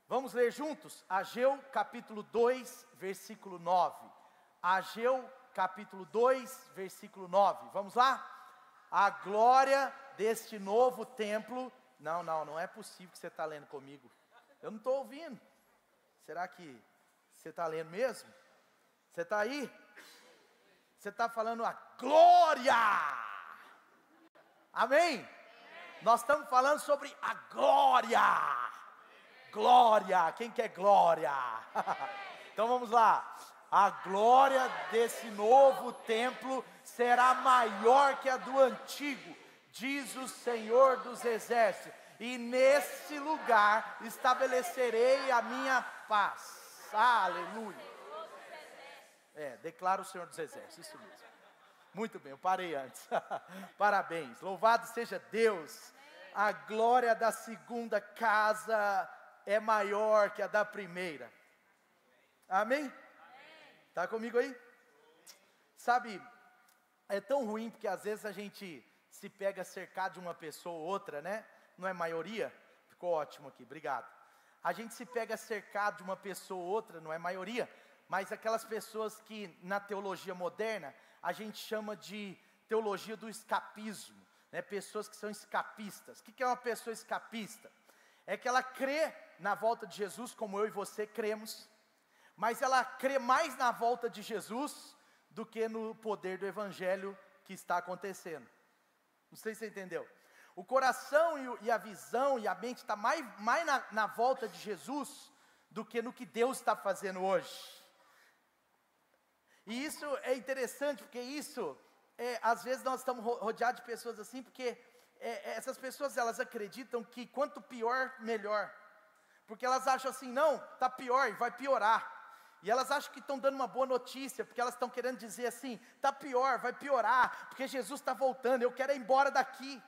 Vamos ler juntos? Ageu capítulo 2, versículo 9. Ageu capítulo 2, versículo 9. Vamos lá? A glória deste novo templo. Não é possível que você está lendo comigo. Eu não estou ouvindo. Será que você está lendo mesmo? Você está aí? Você está falando a glória. Amém? Nós estamos falando sobre a glória. Glória, quem quer glória? Então vamos lá. A glória desse novo templo será maior que a do antigo, diz o Senhor dos Exércitos, e nesse lugar estabelecerei a minha paz. Aleluia. Declara o Senhor dos Exércitos, isso mesmo. Muito bem, eu parei antes. Parabéns, louvado seja Deus. A glória da segunda casa é maior que a da primeira. Amém? Está comigo aí? Sabe, é tão ruim porque às vezes a gente se pega cercado de uma pessoa ou outra, né? Não é maioria? Ficou ótimo aqui, obrigado. A gente se pega cercado de uma pessoa ou outra, não é maioria, mas aquelas pessoas que na teologia moderna a gente chama de teologia do escapismo, né? Pessoas que são escapistas. O que é uma pessoa escapista? É que ela crê na volta de Jesus, como eu e você cremos, mas ela crê mais na volta de Jesus do que no poder do Evangelho que está acontecendo. Não sei se você entendeu. O coração e a visão e a mente está mais na volta de Jesus do que no que Deus está fazendo hoje. E isso é interessante, porque às vezes nós estamos rodeados de pessoas assim, porque essas pessoas, elas acreditam que quanto pior, melhor. Porque elas acham assim, não, está pior e vai piorar. E elas acham que estão dando uma boa notícia, porque elas estão querendo dizer assim, está pior, vai piorar, porque Jesus está voltando, eu quero ir embora daqui.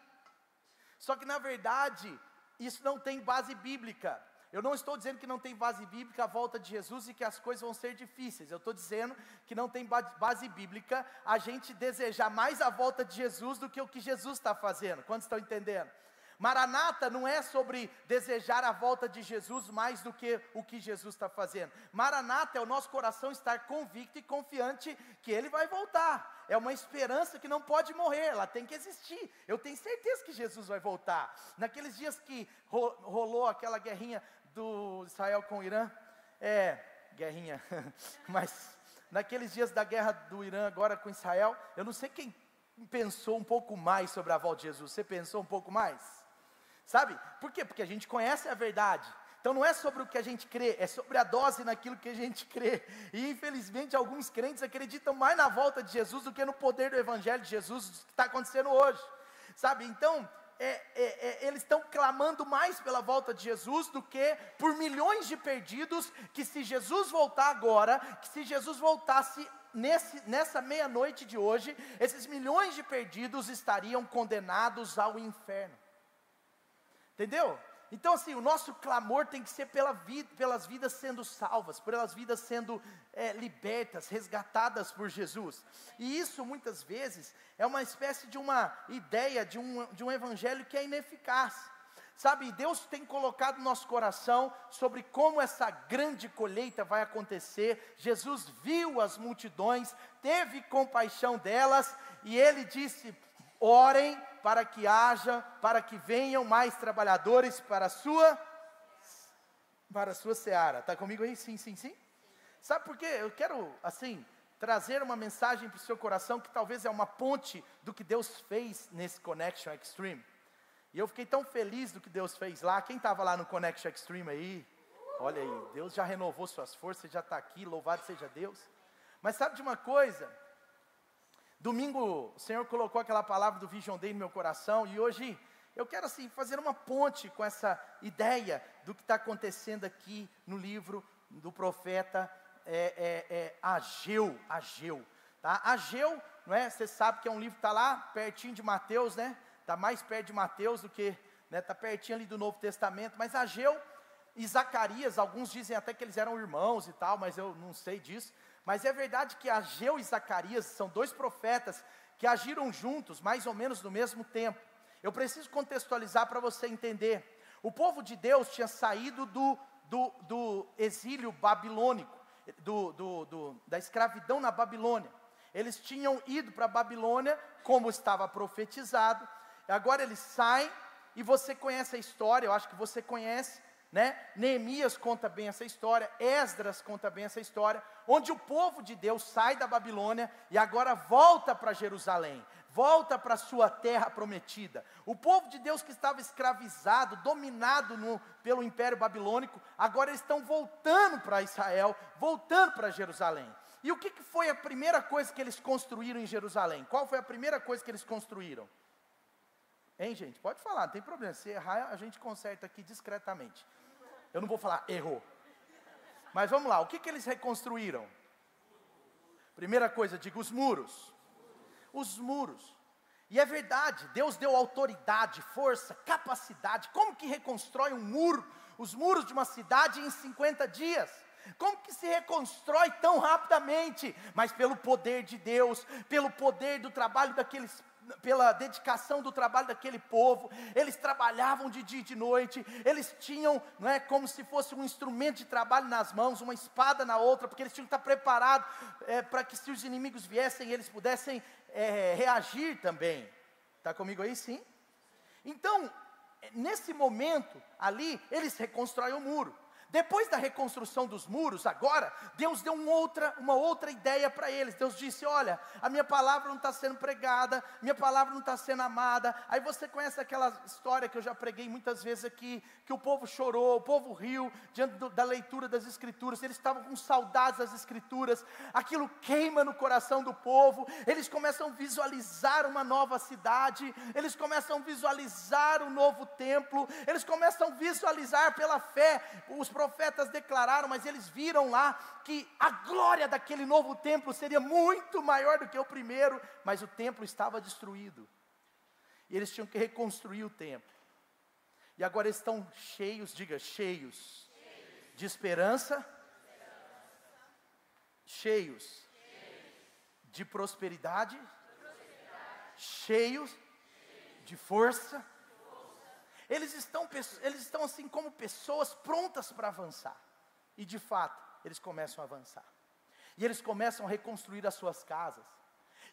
Só que na verdade, isso não tem base bíblica. Eu não estou dizendo que não tem base bíblica a volta de Jesus e que as coisas vão ser difíceis. Eu estou dizendo que não tem base bíblica a gente desejar mais a volta de Jesus do que o que Jesus está fazendo. Quantos estão entendendo? Maranata não é sobre desejar a volta de Jesus mais do que o que Jesus está fazendo. Maranata é o nosso coração estar convicto e confiante que Ele vai voltar. É uma esperança que não pode morrer, ela tem que existir. Eu tenho certeza que Jesus vai voltar. Naqueles dias que rolou aquela guerrinha do Israel com o Irã, guerrinha, mas naqueles dias da guerra do Irã agora com Israel, eu não sei quem pensou um pouco mais sobre a volta de Jesus. Você pensou um pouco mais? Sabe? Por quê? Porque a gente conhece a verdade. Então não é sobre o que a gente crê, é sobre a dose naquilo que a gente crê. E infelizmente alguns crentes acreditam mais na volta de Jesus do que no poder do Evangelho de Jesus que está acontecendo hoje. Sabe? Então, eles estão clamando mais pela volta de Jesus do que por milhões de perdidos, que se Jesus voltar agora, que se Jesus voltasse nessa meia-noite de hoje, esses milhões de perdidos estariam condenados ao inferno. Entendeu? Então assim, o nosso clamor tem que ser pelas vidas sendo salvas, pelas vidas sendo libertas, resgatadas por Jesus. E isso muitas vezes é uma espécie de uma ideia de um evangelho que é ineficaz. Sabe, Deus tem colocado no nosso coração sobre como essa grande colheita vai acontecer. Jesus viu as multidões, teve compaixão delas, e Ele disse, orem para que venham mais trabalhadores para a sua seara. Está comigo aí? Sim. Sabe por quê? Eu quero, assim, trazer uma mensagem para o seu coração, que talvez é uma ponte do que Deus fez nesse Connection Extreme. E eu fiquei tão feliz do que Deus fez lá. Quem estava lá no Connection Extreme aí? Olha aí, Deus já renovou suas forças, já está aqui, louvado seja Deus. Mas sabe de uma coisa? Domingo o Senhor colocou aquela palavra do Vision Day no meu coração, e hoje eu quero assim fazer uma ponte com essa ideia do que está acontecendo aqui no livro do profeta Ageu, tá? Ageu, não é? Você sabe que é um livro que está lá pertinho de Mateus, né? Está mais perto de Mateus do que, né? Está pertinho ali do Novo Testamento. Mas Ageu e Zacarias, alguns dizem até que eles eram irmãos e tal, mas eu não sei disso. Mas é verdade que Ageu e Zacarias são dois profetas que agiram juntos, mais ou menos no mesmo tempo. Eu preciso contextualizar para você entender. O povo de Deus tinha saído do do exílio babilônico, da escravidão na Babilônia. Eles tinham ido para a Babilônia, como estava profetizado. Agora eles saem, e você conhece a história, eu acho que você conhece, né? Neemias conta bem essa história, Esdras conta bem essa história, onde o povo de Deus sai da Babilônia e agora volta para Jerusalém, volta para a sua terra prometida. O povo de Deus que estava escravizado, dominado pelo Império Babilônico, agora eles estão voltando para Israel, voltando para Jerusalém. E o que foi a primeira coisa que eles construíram em Jerusalém? Qual foi a primeira coisa que eles construíram? Hein, gente? Pode falar, não tem problema. Se errar, a gente conserta aqui discretamente. Eu não vou falar errou. Mas vamos lá, o que eles reconstruíram? Primeira coisa, diga os muros. Os muros. E é verdade, Deus deu autoridade, força, capacidade. Como que reconstrói um muro? Os muros de uma cidade em 50 dias. Como que se reconstrói tão rapidamente? Mas pelo poder de Deus, pelo poder do trabalho pela dedicação do trabalho daquele povo. Eles trabalhavam de dia e de noite, eles tinham, não é, como se fosse um instrumento de trabalho nas mãos, uma espada na outra, porque eles tinham que estar preparados para que, se os inimigos viessem, eles pudessem reagir também. Está comigo aí? Sim? Então, nesse momento ali, eles reconstroem o muro. Depois da reconstrução dos muros, agora, Deus deu uma outra ideia para eles. Deus disse: olha, a minha palavra não está sendo pregada, minha palavra não está sendo amada. Aí você conhece aquela história que eu já preguei muitas vezes aqui, que o povo chorou, o povo riu, diante da leitura das Escrituras. Eles estavam com saudades das Escrituras, aquilo queima no coração do povo. Eles começam a visualizar uma nova cidade, eles começam a visualizar um novo templo, eles começam a visualizar pela fé. Os profetas declararam, mas eles viram lá que a glória daquele novo templo seria muito maior do que o primeiro, mas o templo estava destruído, e eles tinham que reconstruir o templo. E agora eles estão cheios, diga cheios, de esperança, cheios de prosperidade, cheios de força. Eles estão assim como pessoas prontas para avançar. E de fato, eles começam a avançar. E eles começam a reconstruir as suas casas.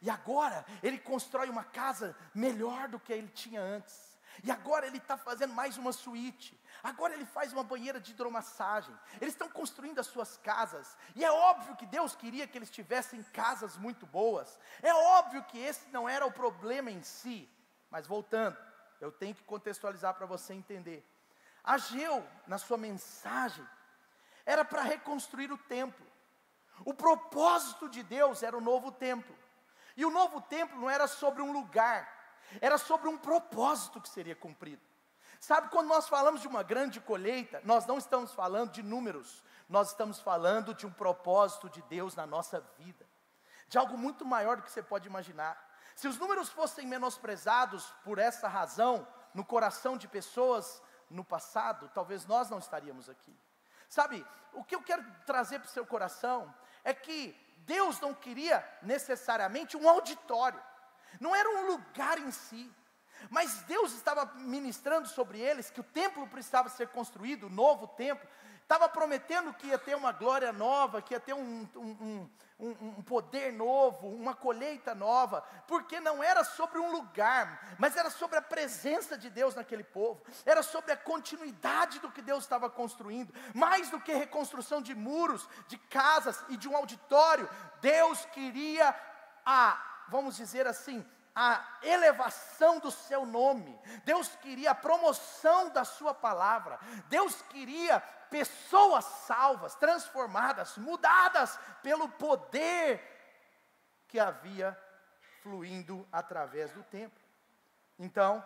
E agora, ele constrói uma casa melhor do que ele tinha antes. E agora ele está fazendo mais uma suíte. Agora ele faz uma banheira de hidromassagem. Eles estão construindo as suas casas. E é óbvio que Deus queria que eles tivessem casas muito boas. É óbvio que esse não era o problema em si. Mas voltando, eu tenho que contextualizar para você entender. Ageu, na sua mensagem, era para reconstruir o templo. O propósito de Deus era o novo templo. E o novo templo não era sobre um lugar, era sobre um propósito que seria cumprido. Sabe, quando nós falamos de uma grande colheita, nós não estamos falando de números, nós estamos falando de um propósito de Deus na nossa vida, de algo muito maior do que você pode imaginar. Se os números fossem menosprezados por essa razão, no coração de pessoas no passado, talvez nós não estaríamos aqui. Sabe, o que eu quero trazer para o seu coração é que Deus não queria necessariamente um auditório, não era um lugar em si, mas Deus estava ministrando sobre eles que o templo precisava ser construído, o novo templo, estava prometendo que ia ter uma glória nova, que ia ter um poder novo, uma colheita nova, porque não era sobre um lugar, mas era sobre a presença de Deus naquele povo, era sobre a continuidade do que Deus estava construindo, mais do que reconstrução de muros, de casas e de um auditório. Deus queria vamos dizer assim, a elevação do seu nome. Deus queria a promoção da sua palavra. Deus queria pessoas salvas, transformadas, mudadas pelo poder que havia fluindo através do templo. Então,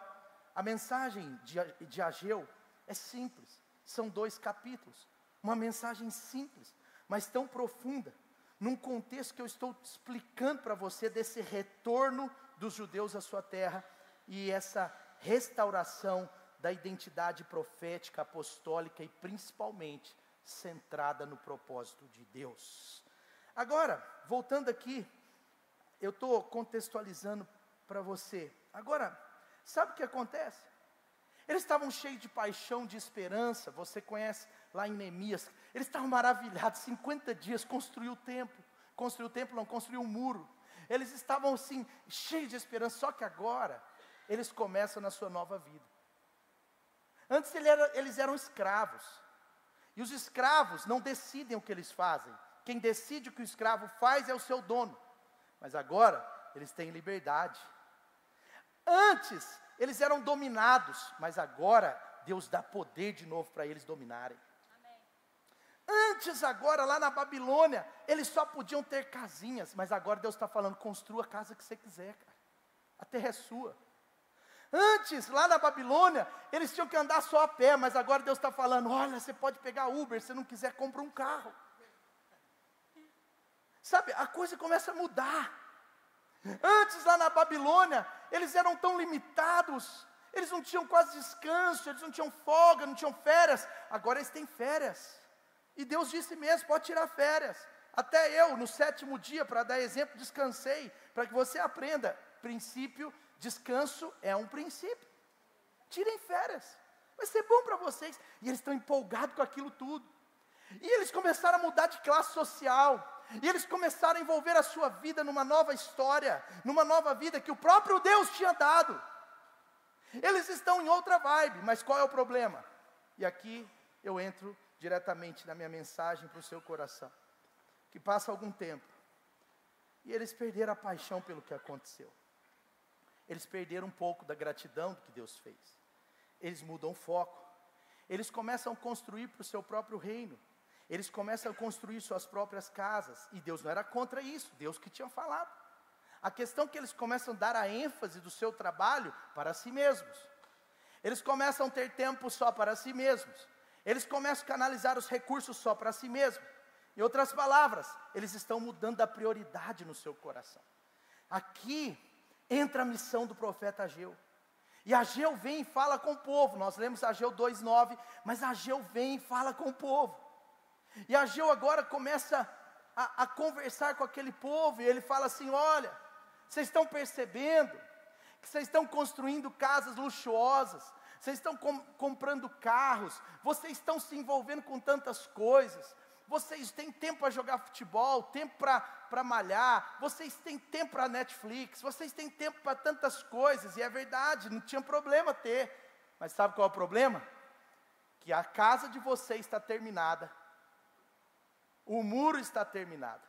a mensagem de Ageu é simples. São 2 capítulos. Uma mensagem simples, mas tão profunda, num contexto que eu estou explicando para você desse retorno dos judeus à sua terra e essa restauração da identidade profética, apostólica e principalmente centrada no propósito de Deus. Agora, voltando aqui, eu estou contextualizando para você. Agora, sabe o que acontece? Eles estavam cheios de paixão, de esperança. Você conhece lá em Neemias. Eles estavam maravilhados. 50 dias construiu o templo. Construiu o templo, não, construiu um muro. Eles estavam assim, cheios de esperança. Só que agora, eles começam na sua nova vida. Antes eles eram escravos. E os escravos não decidem o que eles fazem. Quem decide o que o escravo faz é o seu dono. Mas agora, eles têm liberdade. Antes, eles eram dominados. Mas agora, Deus dá poder de novo para eles dominarem. Amém. Antes, agora, lá na Babilônia, eles só podiam ter casinhas. Mas agora Deus está falando, construa a casa que você quiser, cara. A terra é sua. Antes, lá na Babilônia, eles tinham que andar só a pé, mas agora Deus está falando, olha, você pode pegar Uber, se não quiser, compra um carro. Sabe, a coisa começa a mudar. Antes, lá na Babilônia, eles eram tão limitados, eles não tinham quase descanso, eles não tinham folga, não tinham férias. Agora eles têm férias. E Deus disse mesmo, pode tirar férias. Até eu, no 7º dia, para dar exemplo, descansei, para que você aprenda, princípio. Descanso é um princípio. Tirem férias. Vai ser bom para vocês. E eles estão empolgados com aquilo tudo. E eles começaram a mudar de classe social. E eles começaram a envolver a sua vida numa nova história. Numa nova vida que o próprio Deus tinha dado. Eles estão em outra vibe. Mas qual é o problema? E aqui eu entro diretamente na minha mensagem para o seu coração. Que passa algum tempo. E eles perderam a paixão pelo que aconteceu. Eles perderam um pouco da gratidão do que Deus fez. Eles mudam o foco. Eles começam a construir para o seu próprio reino. Eles começam a construir suas próprias casas. E Deus não era contra isso, Deus que tinha falado. A questão é que eles começam a dar a ênfase do seu trabalho para si mesmos. Eles começam a ter tempo só para si mesmos. Eles começam a canalizar os recursos só para si mesmos. Em outras palavras, eles estão mudando a prioridade no seu coração. Aqui entra a missão do profeta Ageu. E Ageu vem e fala com o povo. Nós lemos Ageu 2:9, mas Ageu vem e fala com o povo. E Ageu agora começa a conversar com aquele povo. E ele fala assim, olha, vocês estão percebendo que vocês estão construindo casas luxuosas. Vocês estão comprando carros. Vocês estão se envolvendo com tantas coisas. Vocês têm tempo para jogar futebol, tempo para malhar, vocês têm tempo para Netflix, vocês têm tempo para tantas coisas, e é verdade, não tinha problema ter, mas sabe qual é o problema? Que a casa de vocês está terminada, o muro está terminado,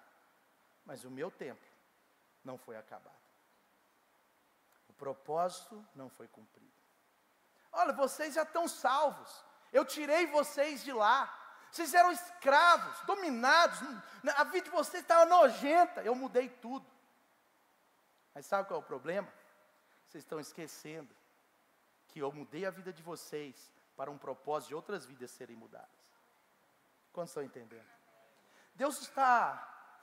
mas o meu templo não foi acabado, o propósito não foi cumprido. Olha, vocês já estão salvos, eu tirei vocês de lá. Vocês eram escravos, dominados, a vida de vocês estava nojenta, eu mudei tudo. Mas sabe qual é o problema? Vocês estão esquecendo que eu mudei a vida de vocês para um propósito de outras vidas serem mudadas. Quantos estão entendendo? Deus está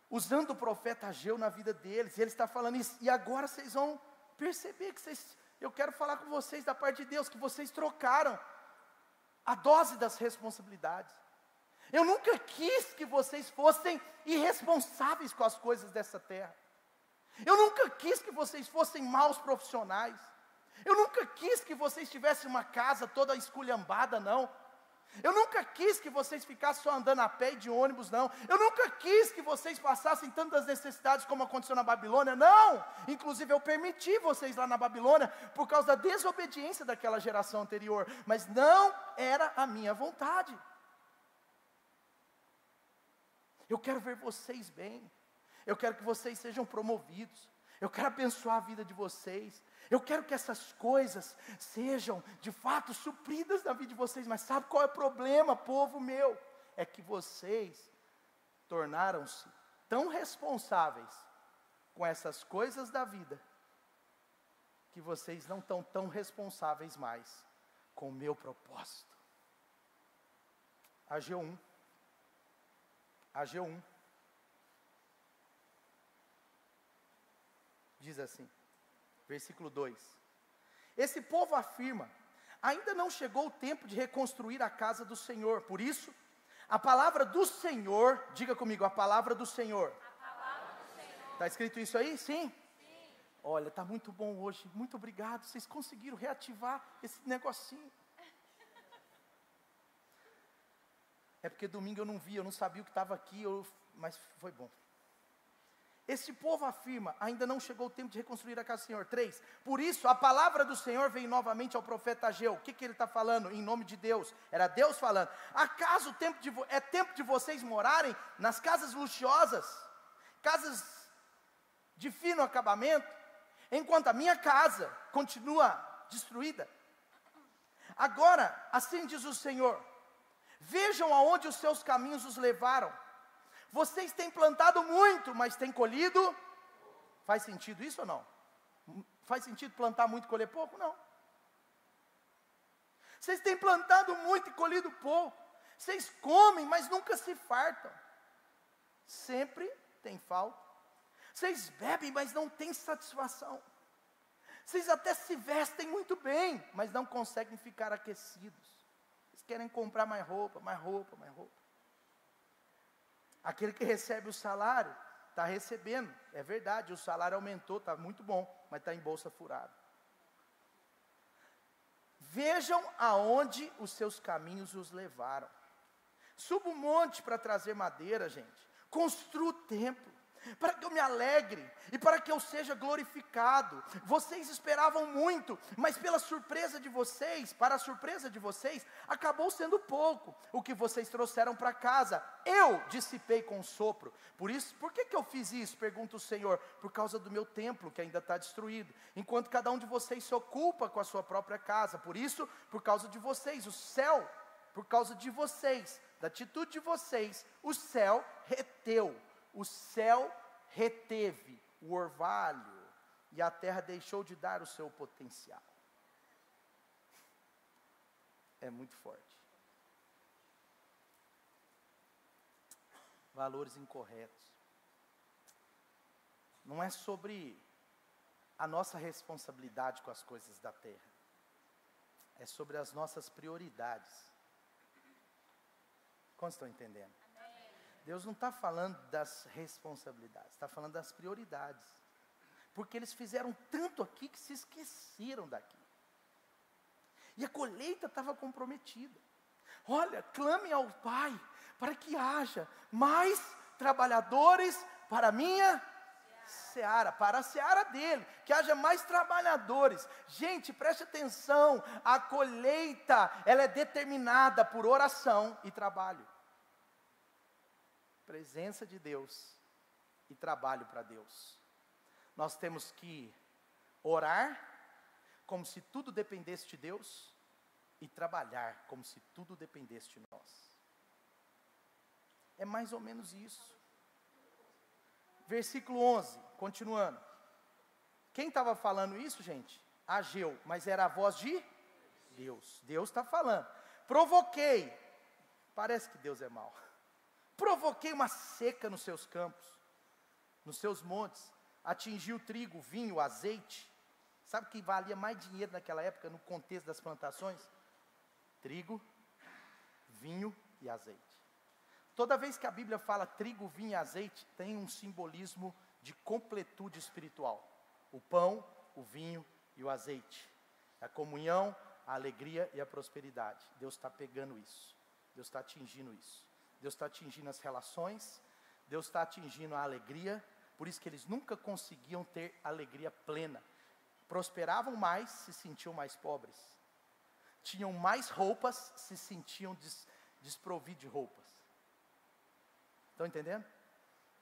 usando o profeta Ageu na vida deles, e ele está falando isso, e agora vocês vão perceber que eu quero falar com vocês da parte de Deus, que vocês trocaram a dose das responsabilidades. Eu nunca quis que vocês fossem irresponsáveis com as coisas dessa terra. Eu nunca quis que vocês fossem maus profissionais. Eu nunca quis que vocês tivessem uma casa toda esculhambada, não. Eu nunca quis que vocês ficassem só andando a pé e de ônibus, não. Eu nunca quis que vocês passassem tantas necessidades como aconteceu na Babilônia, não. Inclusive eu permiti vocês lá na Babilônia por causa da desobediência daquela geração anterior. Mas não era a minha vontade. Eu quero ver vocês bem. Eu quero que vocês sejam promovidos. Eu quero abençoar a vida de vocês. Eu quero que essas coisas sejam de fato supridas na vida de vocês. Mas sabe qual é o problema, povo meu? É que vocês tornaram-se tão responsáveis com essas coisas da vida, que vocês não estão tão responsáveis mais com o meu propósito. Ageu 1. Ageu 1. Diz assim, versículo 2. Esse povo afirma, ainda não chegou o tempo de reconstruir a casa do Senhor. Por isso, a palavra do Senhor, diga comigo, a palavra do Senhor. Está escrito isso aí? Sim? Sim. Olha, está muito bom hoje, muito obrigado, vocês conseguiram reativar esse negocinho. É porque domingo eu não vi, eu não sabia o que estava aqui, mas foi bom. Este povo afirma, ainda não chegou o tempo de reconstruir a casa do Senhor. 3, por isso a palavra do Senhor veio novamente ao profeta Ageu. O que ele está falando? Em nome de Deus, era Deus falando. Acaso é tempo de vocês morarem nas casas luxuosas, casas de fino acabamento, enquanto a minha casa continua destruída? Agora, assim diz o Senhor, vejam aonde os seus caminhos os levaram. Vocês têm plantado muito, mas têm colhido. Faz sentido isso ou não? Faz sentido plantar muito e colher pouco? Não. Vocês têm plantado muito e colhido pouco. Vocês comem, mas nunca se fartam. Sempre tem falta. Vocês bebem, mas não têm satisfação. Vocês até se vestem muito bem, mas não conseguem ficar aquecidos. Vocês querem comprar mais roupa, mais roupa, mais roupa. Aquele que recebe o salário, está recebendo, é verdade, o salário aumentou, está muito bom, mas está em bolsa furada. Vejam aonde os seus caminhos os levaram. Suba um monte para trazer madeira, gente. Construa o templo, para que eu me alegre e para que eu seja glorificado. Vocês esperavam muito, mas para a surpresa de vocês, acabou sendo pouco o que vocês trouxeram para casa. Eu dissipei com sopro. Por que eu fiz isso? Pergunta o Senhor. Por causa do meu templo que ainda está destruído, enquanto cada um de vocês se ocupa com a sua própria casa. Por isso, por causa de vocês, o céu, por causa de vocês, da atitude de vocês, o céu reteu. O céu reteve o orvalho e a terra deixou de dar o seu potencial. É muito forte. Valores incorretos. Não é sobre a nossa responsabilidade com as coisas da terra. É sobre as nossas prioridades. Quantos estão entendendo? Deus não está falando das responsabilidades, está falando das prioridades. Porque eles fizeram tanto aqui que se esqueceram daqui. E a colheita estava comprometida. Olha, clame ao Pai para que haja mais trabalhadores para a minha seara, para a seara dele, que haja mais trabalhadores. Gente, preste atenção, a colheita, ela é determinada por oração e trabalho. Presença de Deus e trabalho para Deus. Nós temos que orar como se tudo dependesse de Deus e trabalhar como se tudo dependesse de nós. É mais ou menos isso. Versículo 11, continuando. Quem estava falando isso, gente? Ageu, mas era a voz de Deus. Deus está falando. Provoquei. Parece que Deus é mau. Provoquei uma seca nos seus campos, nos seus montes, atingi o trigo, o vinho, o azeite. Sabe o que valia mais dinheiro naquela época, no contexto das plantações? Trigo, vinho e azeite. Toda vez que a Bíblia fala trigo, vinho e azeite, tem um simbolismo de completude espiritual. O pão, o vinho e o azeite. A comunhão, a alegria e a prosperidade. Deus está pegando isso. Deus está atingindo isso. Deus está atingindo as relações, Deus está atingindo a alegria, por isso que eles nunca conseguiam ter alegria plena. Prosperavam mais, se sentiam mais pobres. Tinham mais roupas, se sentiam desprovidos de roupas. Estão entendendo?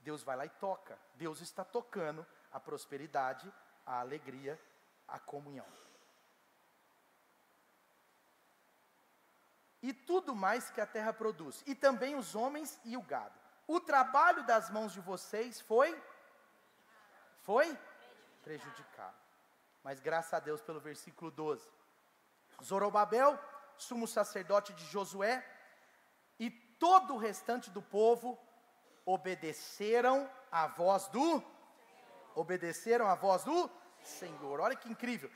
Deus vai lá e toca. Deus está tocando a prosperidade, a alegria, a comunhão. E tudo mais que a terra produz, e também os homens e o gado. O trabalho das mãos de vocês foi prejudicado. Mas graças a Deus pelo versículo 12. Zorobabel, sumo sacerdote de Josué, e todo o restante do povo obedeceram à voz do Senhor. Olha que incrível.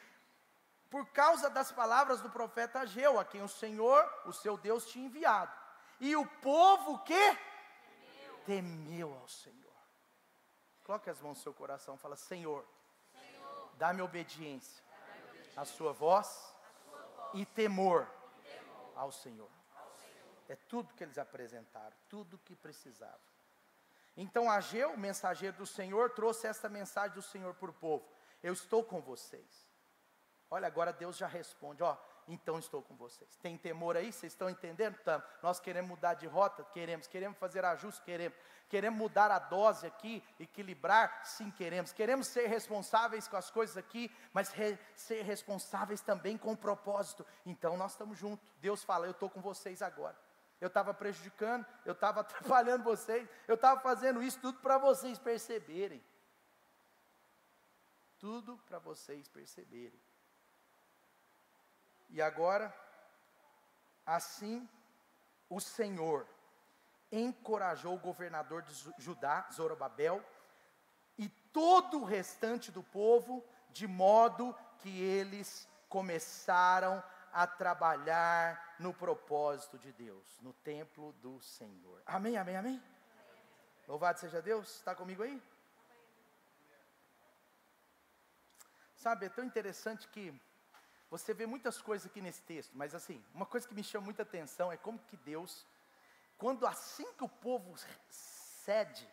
Por causa das palavras do profeta Ageu, a quem o Senhor, o seu Deus, tinha enviado. E o povo que? Temeu ao Senhor. Coloque as mãos no seu coração e fala: Senhor, Dá-me obediência à sua voz e temor ao Senhor. É tudo que eles apresentaram, tudo que precisavam. Então Ageu, o mensageiro do Senhor, trouxe esta mensagem do Senhor para o povo: eu estou com vocês. Olha, agora Deus já responde: ó, então estou com vocês. Tem temor aí? Vocês estão entendendo? Estamos. Nós queremos mudar de rota? Queremos fazer ajuste? Queremos mudar a dose aqui, equilibrar? Sim, queremos. Queremos ser responsáveis com as coisas aqui, mas ser responsáveis também com o propósito. Então nós estamos juntos. Deus fala: eu estou com vocês agora. Eu estava prejudicando, eu estava atrapalhando vocês, eu estava fazendo isso tudo para vocês perceberem. Tudo para vocês perceberem. E agora, assim, o Senhor encorajou o governador de Judá, Zorobabel, e todo o restante do povo, de modo que eles começaram a trabalhar no propósito de Deus, no templo do Senhor. Amém, amém, amém? Louvado seja Deus. Está comigo aí? Sabe, é tão interessante que você vê muitas coisas aqui nesse texto, mas assim, uma coisa que me chama muita atenção é como que Deus, assim que o povo cede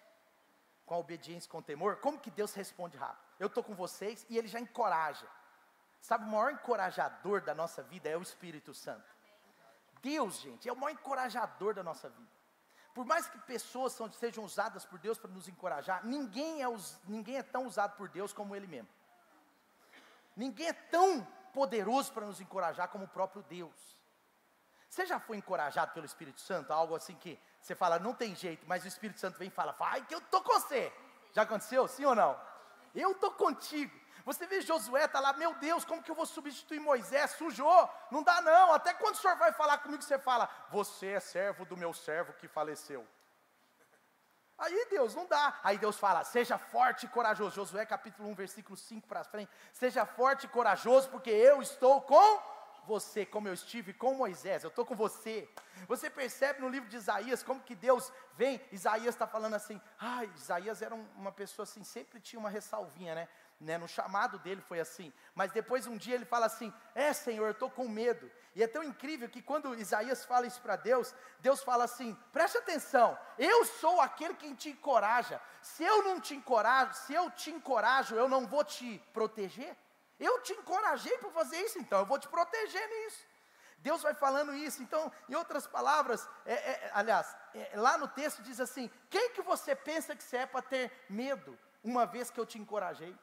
com a obediência e com o temor, como que Deus responde rápido. Eu estou com vocês, e Ele já encoraja. Sabe, o maior encorajador da nossa vida é o Espírito Santo. Deus, gente, é o maior encorajador da nossa vida. Por mais que pessoas sejam usadas por Deus para nos encorajar, ninguém é tão usado por Deus como Ele mesmo. Ninguém é tão poderoso para nos encorajar como o próprio Deus. Você já foi encorajado pelo Espírito Santo? Algo assim que você fala, não tem jeito, mas o Espírito Santo vem e fala, vai que eu estou com você. Já aconteceu? Sim ou não? Eu estou contigo. Você vê Josué, está lá, meu Deus, como que eu vou substituir Moisés? Sujou, não dá não. Até quando o Senhor vai falar comigo, você fala, você é servo do meu servo que faleceu. Aí Deus, não dá. Aí Deus fala, seja forte e corajoso. Josué capítulo 1, versículo 5 para frente. Seja forte e corajoso, porque eu estou com você, como eu estive com Moisés. Eu estou com você. Você percebe no livro de Isaías, como que Deus vem. Isaías está falando assim, Isaías era uma pessoa assim, sempre tinha uma ressalvinha, né? No chamado dele foi assim, mas depois um dia ele fala assim, Senhor, eu estou com medo. E é tão incrível que quando Isaías fala isso para Deus, Deus fala assim, preste atenção, eu sou aquele que te encoraja. Se eu te encorajo, eu não vou te proteger. Eu te encorajei para fazer isso, então eu vou te proteger nisso. Deus vai falando isso. Então, em outras palavras, lá no texto diz assim, quem que você pensa que você é para ter medo, uma vez que eu te encorajei?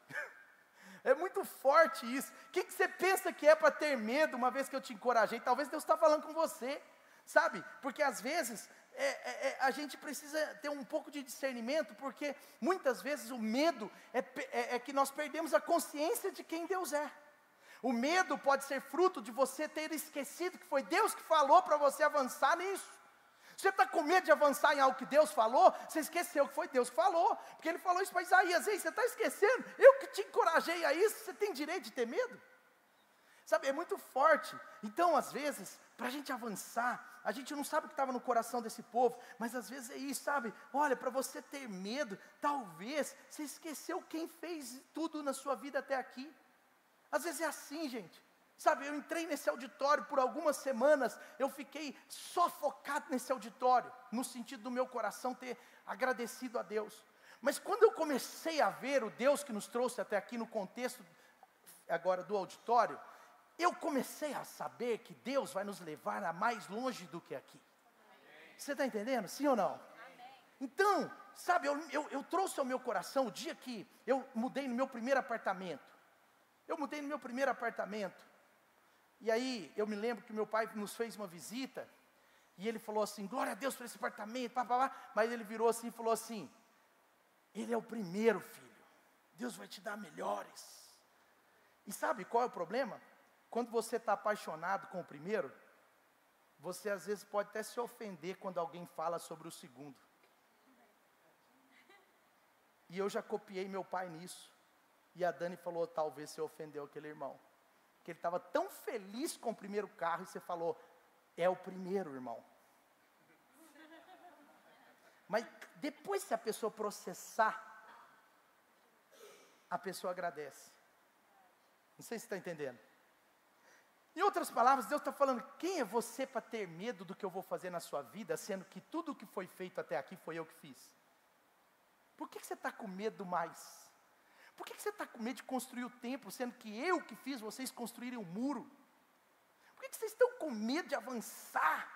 É muito forte isso. Quem que você pensa que é para ter medo, uma vez que eu te encorajei? Talvez Deus está falando com você, sabe? Porque às vezes, a gente precisa ter um pouco de discernimento, porque muitas vezes o medo é que nós perdemos a consciência de quem Deus é. O medo pode ser fruto de você ter esquecido que foi Deus que falou para você avançar nisso. Você está com medo de avançar em algo que Deus falou, você esqueceu que foi Deus que falou, porque Ele falou isso para Isaías, ei, você está esquecendo, eu que te encorajei a isso, você tem direito de ter medo? Sabe, é muito forte. Então às vezes, para a gente avançar, a gente não sabe o que estava no coração desse povo, mas às vezes é isso, sabe, olha, para você ter medo, talvez você esqueceu quem fez tudo na sua vida até aqui. Às vezes é assim, gente. Sabe, eu entrei nesse auditório por algumas semanas, eu fiquei só focado nesse auditório, no sentido do meu coração ter agradecido a Deus. Mas quando eu comecei a ver o Deus que nos trouxe até aqui no contexto agora do auditório, eu comecei a saber que Deus vai nos levar a mais longe do que aqui. Você está entendendo? Sim ou não? Então, sabe, eu trouxe ao meu coração o dia que eu mudei no meu primeiro apartamento. E aí, eu me lembro que meu pai nos fez uma visita, e ele falou assim, glória a Deus por esse apartamento, mas ele virou assim e falou assim, ele é o primeiro filho, Deus vai te dar melhores. E sabe qual é o problema? Quando você está apaixonado com o primeiro, você às vezes pode até se ofender quando alguém fala sobre o segundo. E eu já copiei meu pai nisso, e a Dani falou, talvez você ofendeu aquele irmão. Que ele estava tão feliz com o primeiro carro, e você falou, é o primeiro, irmão. Mas depois, se a pessoa processar, a pessoa agradece. Não sei se está entendendo. Em outras palavras, Deus está falando, quem é você para ter medo do que eu vou fazer na sua vida, sendo que tudo o que foi feito até aqui foi eu que fiz? Por que você está com medo mais? Por que você está com medo de construir o templo, sendo que eu que fiz vocês construírem o muro? Por que vocês estão com medo de avançar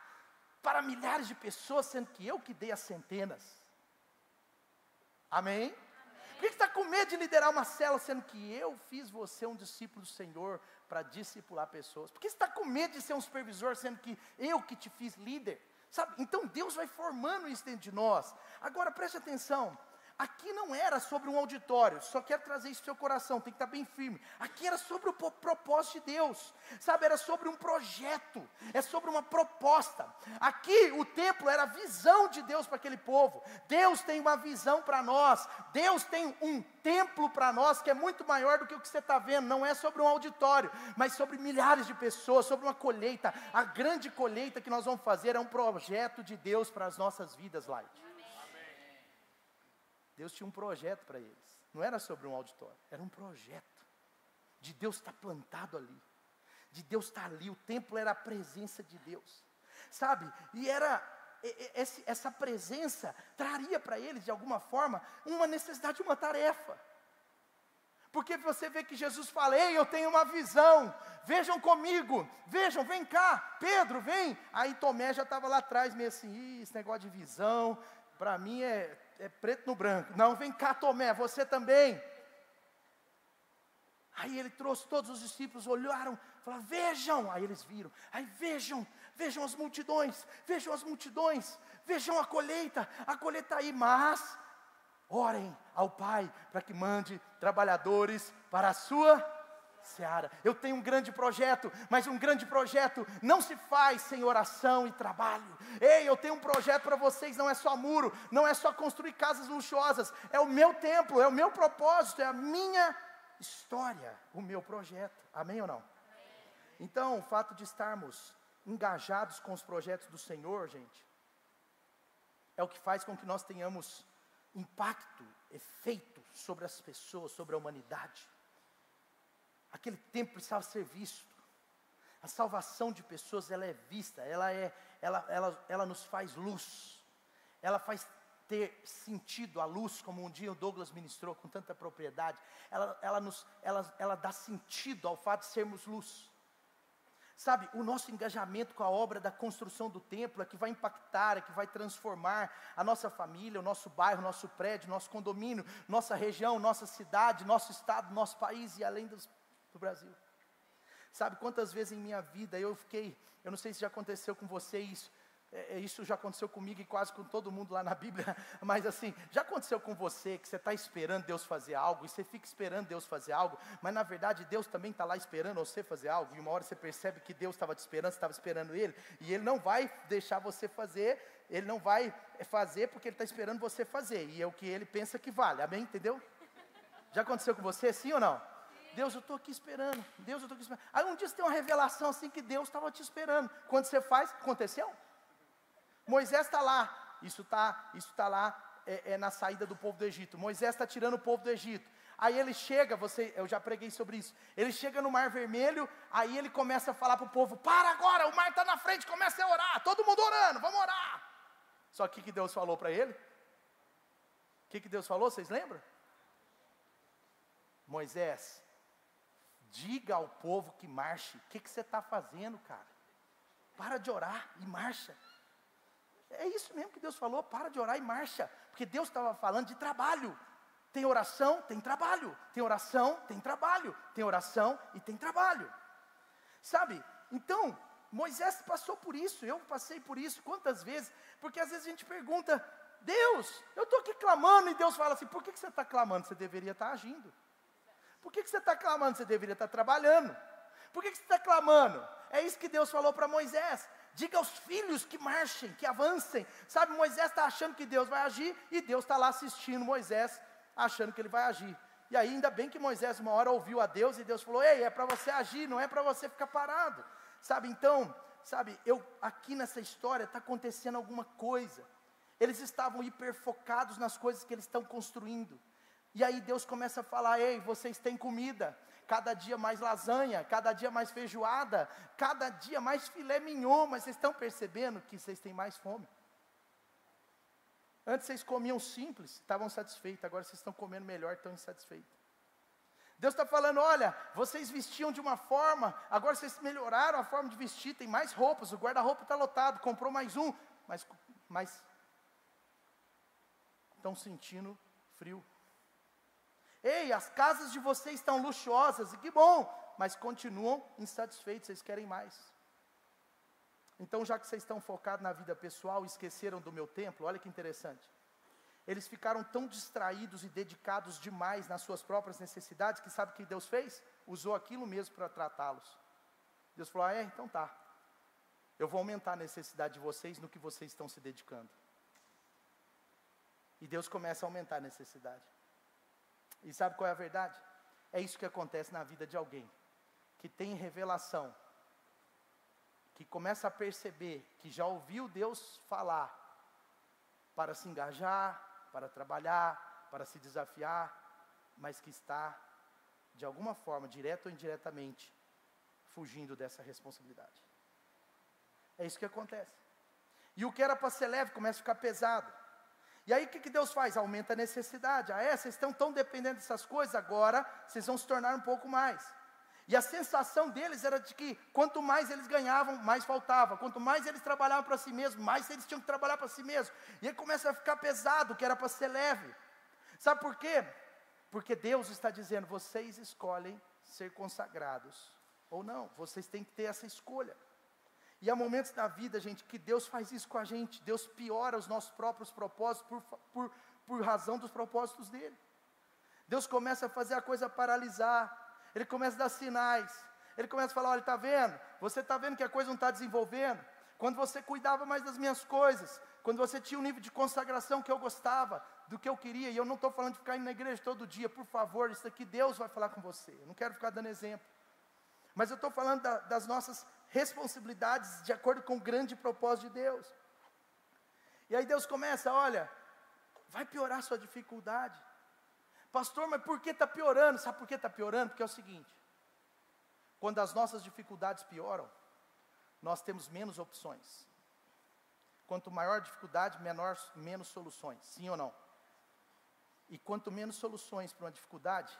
para milhares de pessoas, sendo que eu que dei as centenas? Amém? Por que você está com medo de liderar uma célula, sendo que eu fiz você um discípulo do Senhor para discipular pessoas? Por que você está com medo de ser um supervisor, sendo que eu que te fiz líder? Sabe? Então Deus vai formando isso dentro de nós. Agora preste atenção. Aqui não era sobre um auditório, só quero trazer isso para o seu coração, tem que estar bem firme. Aqui era sobre o propósito de Deus, sabe, era sobre um projeto, é sobre uma proposta. Aqui o templo era a visão de Deus para aquele povo. Deus tem uma visão para nós, Deus tem um templo para nós que é muito maior do que o que você está vendo. Não é sobre um auditório, mas sobre milhares de pessoas, sobre uma colheita. A grande colheita que nós vamos fazer é um projeto de Deus para as nossas vidas, Light. Deus tinha um projeto para eles, não era sobre um auditório, era um projeto, de Deus estar plantado ali, de Deus estar ali, o templo era a presença de Deus, sabe, e essa presença traria para eles de alguma forma, uma necessidade, uma tarefa, porque você vê que Jesus fala, ei, eu tenho uma visão, vejam comigo, vejam, vem cá, Pedro, vem, aí Tomé já estava lá atrás, meio assim, esse negócio de visão, para mim é preto no branco. Não, vem cá Tomé, você também. Aí ele trouxe todos os discípulos, olharam, falaram, vejam. Aí eles viram, aí vejam as multidões, vejam a colheita aí, mas orem ao Pai para que mande trabalhadores para a sua seara. Eu tenho um grande projeto, mas um grande projeto não se faz sem oração e trabalho. Ei, eu tenho um projeto para vocês, não é só muro, não é só construir casas luxuosas, é o meu templo, é o meu propósito, é a minha história, o meu projeto. Amém ou não? Amém. Então, o fato de estarmos engajados com os projetos do Senhor, gente, é o que faz com que nós tenhamos impacto, efeito sobre as pessoas, sobre a humanidade. Aquele tempo precisava ser visto. A salvação de pessoas, ela é vista, ela nos faz luz. Ela faz ter sentido a luz, como um dia o Douglas ministrou com tanta propriedade. Ela dá sentido ao fato de sermos luz. Sabe, o nosso engajamento com a obra da construção do templo é que vai impactar, é que vai transformar a nossa família, o nosso bairro, o nosso prédio, nosso condomínio, nossa região, nossa cidade, nosso estado, nosso país e além do Brasil. Sabe quantas vezes em minha vida eu não sei se já aconteceu com você isso, isso já aconteceu comigo e quase com todo mundo lá na Bíblia, mas assim, já aconteceu com você que você está esperando Deus fazer algo, e você fica esperando Deus fazer algo, mas na verdade Deus também está lá esperando você fazer algo, e uma hora você percebe que Deus estava te esperando, você estava esperando Ele, e Ele não vai deixar você fazer, Ele não vai fazer porque Ele está esperando você fazer, e é o que Ele pensa que vale, amém? Entendeu? Já aconteceu com você, sim ou não? Deus, eu estou aqui esperando, Deus, eu estou aqui esperando. Aí um dia você tem uma revelação assim que Deus estava te esperando. Quando você faz, aconteceu? Moisés está lá, isso está lá na saída do povo do Egito. Moisés está tirando o povo do Egito. Aí ele chega, eu já preguei sobre isso. Ele chega no Mar Vermelho, aí ele começa a falar para o povo, para agora, o mar está na frente, comece a orar, todo mundo orando, vamos orar. Só que o que Deus falou para ele? O que Deus falou, vocês lembram? Moisés, diga ao povo que marche. O que você está fazendo, cara? Para de orar e marcha. É isso mesmo que Deus falou, para de orar e marcha. Porque Deus estava falando de trabalho. Tem oração, tem trabalho. Tem oração, tem trabalho. Tem oração e tem trabalho. Sabe? Então, Moisés passou por isso, eu passei por isso. Quantas vezes? Porque às vezes a gente pergunta, Deus, eu estou aqui clamando. E Deus fala assim, por que você está clamando? Você deveria estar agindo. Por que você está clamando? Você deveria estar trabalhando. Por que você está clamando? É isso que Deus falou para Moisés. Diga aos filhos que marchem, que avancem. Sabe, Moisés está achando que Deus vai agir, e Deus está lá assistindo Moisés, achando que ele vai agir. E aí, ainda bem que Moisés uma hora ouviu a Deus, e Deus falou, ei, é para você agir, não é para você ficar parado. Sabe, então, aqui nessa história está acontecendo alguma coisa. Eles estavam hiperfocados nas coisas que eles estão construindo. E aí Deus começa a falar: ei, vocês têm comida, cada dia mais lasanha, cada dia mais feijoada, cada dia mais filé mignon, mas vocês estão percebendo que vocês têm mais fome? Antes vocês comiam simples, estavam satisfeitos, agora vocês estão comendo melhor, estão insatisfeitos. Deus está falando: olha, vocês vestiam de uma forma, agora vocês melhoraram a forma de vestir, tem mais roupas, o guarda-roupa está lotado, comprou mais um, mas estão sentindo frio. Ei, as casas de vocês estão luxuosas, e que bom, mas continuam insatisfeitos, vocês querem mais. Então, já que vocês estão focados na vida pessoal e esqueceram do meu templo, olha que interessante. Eles ficaram tão distraídos e dedicados demais nas suas próprias necessidades, que sabe o que Deus fez? Usou aquilo mesmo para tratá-los. Deus falou: então tá, eu vou aumentar a necessidade de vocês no que vocês estão se dedicando. E Deus começa a aumentar a necessidade. E sabe qual é a verdade? É isso que acontece na vida de alguém que tem revelação, que começa a perceber que já ouviu Deus falar, para se engajar, para trabalhar, para se desafiar, mas que está, de alguma forma, direto ou indiretamente, fugindo dessa responsabilidade. É isso que acontece. E o que era para ser leve começa a ficar pesado. E aí o que Deus faz? Aumenta a necessidade. Vocês estão tão dependendo dessas coisas, agora vocês vão se tornar um pouco mais. E a sensação deles era de que quanto mais eles ganhavam, mais faltava. Quanto mais eles trabalhavam para si mesmos, mais eles tinham que trabalhar para si mesmos. E aí começa a ficar pesado, o que era para ser leve. Sabe por quê? Porque Deus está dizendo: vocês escolhem ser consagrados ou não. Vocês têm que ter essa escolha. E há momentos na vida, gente, que Deus faz isso com a gente. Deus piora os nossos próprios propósitos por razão dos propósitos dele. Deus começa a fazer a coisa paralisar. Ele começa a dar sinais. Ele começa a falar: olha, está vendo? Você está vendo que a coisa não está desenvolvendo? Quando você cuidava mais das minhas coisas, quando você tinha um nível de consagração que eu gostava, do que eu queria, e eu não estou falando de ficar indo na igreja todo dia, por favor, isso aqui Deus vai falar com você. Eu não quero ficar dando exemplo. Mas eu estou falando das nossas responsabilidades de acordo com o grande propósito de Deus. E aí Deus começa: olha, vai piorar a sua dificuldade. Pastor, mas por que está piorando? Sabe por que está piorando? Porque é o seguinte: quando as nossas dificuldades pioram, nós temos menos opções. Quanto maior a dificuldade, menos soluções, sim ou não? E quanto menos soluções para uma dificuldade,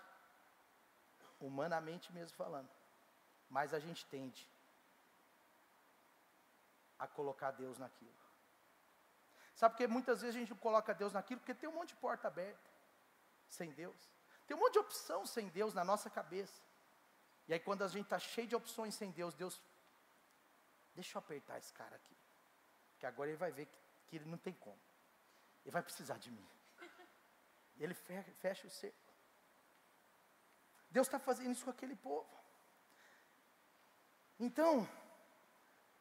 humanamente mesmo falando, mais a gente tende a colocar Deus naquilo. Sabe por que muitas vezes a gente não coloca Deus naquilo? Porque tem um monte de porta aberta sem Deus. Tem um monte de opção sem Deus na nossa cabeça. E aí quando a gente está cheio de opções sem Deus, deixa eu apertar esse cara aqui, que agora ele vai ver que ele não tem como. Ele vai precisar de mim. E ele fecha o cerco. Deus está fazendo isso com aquele povo. Então,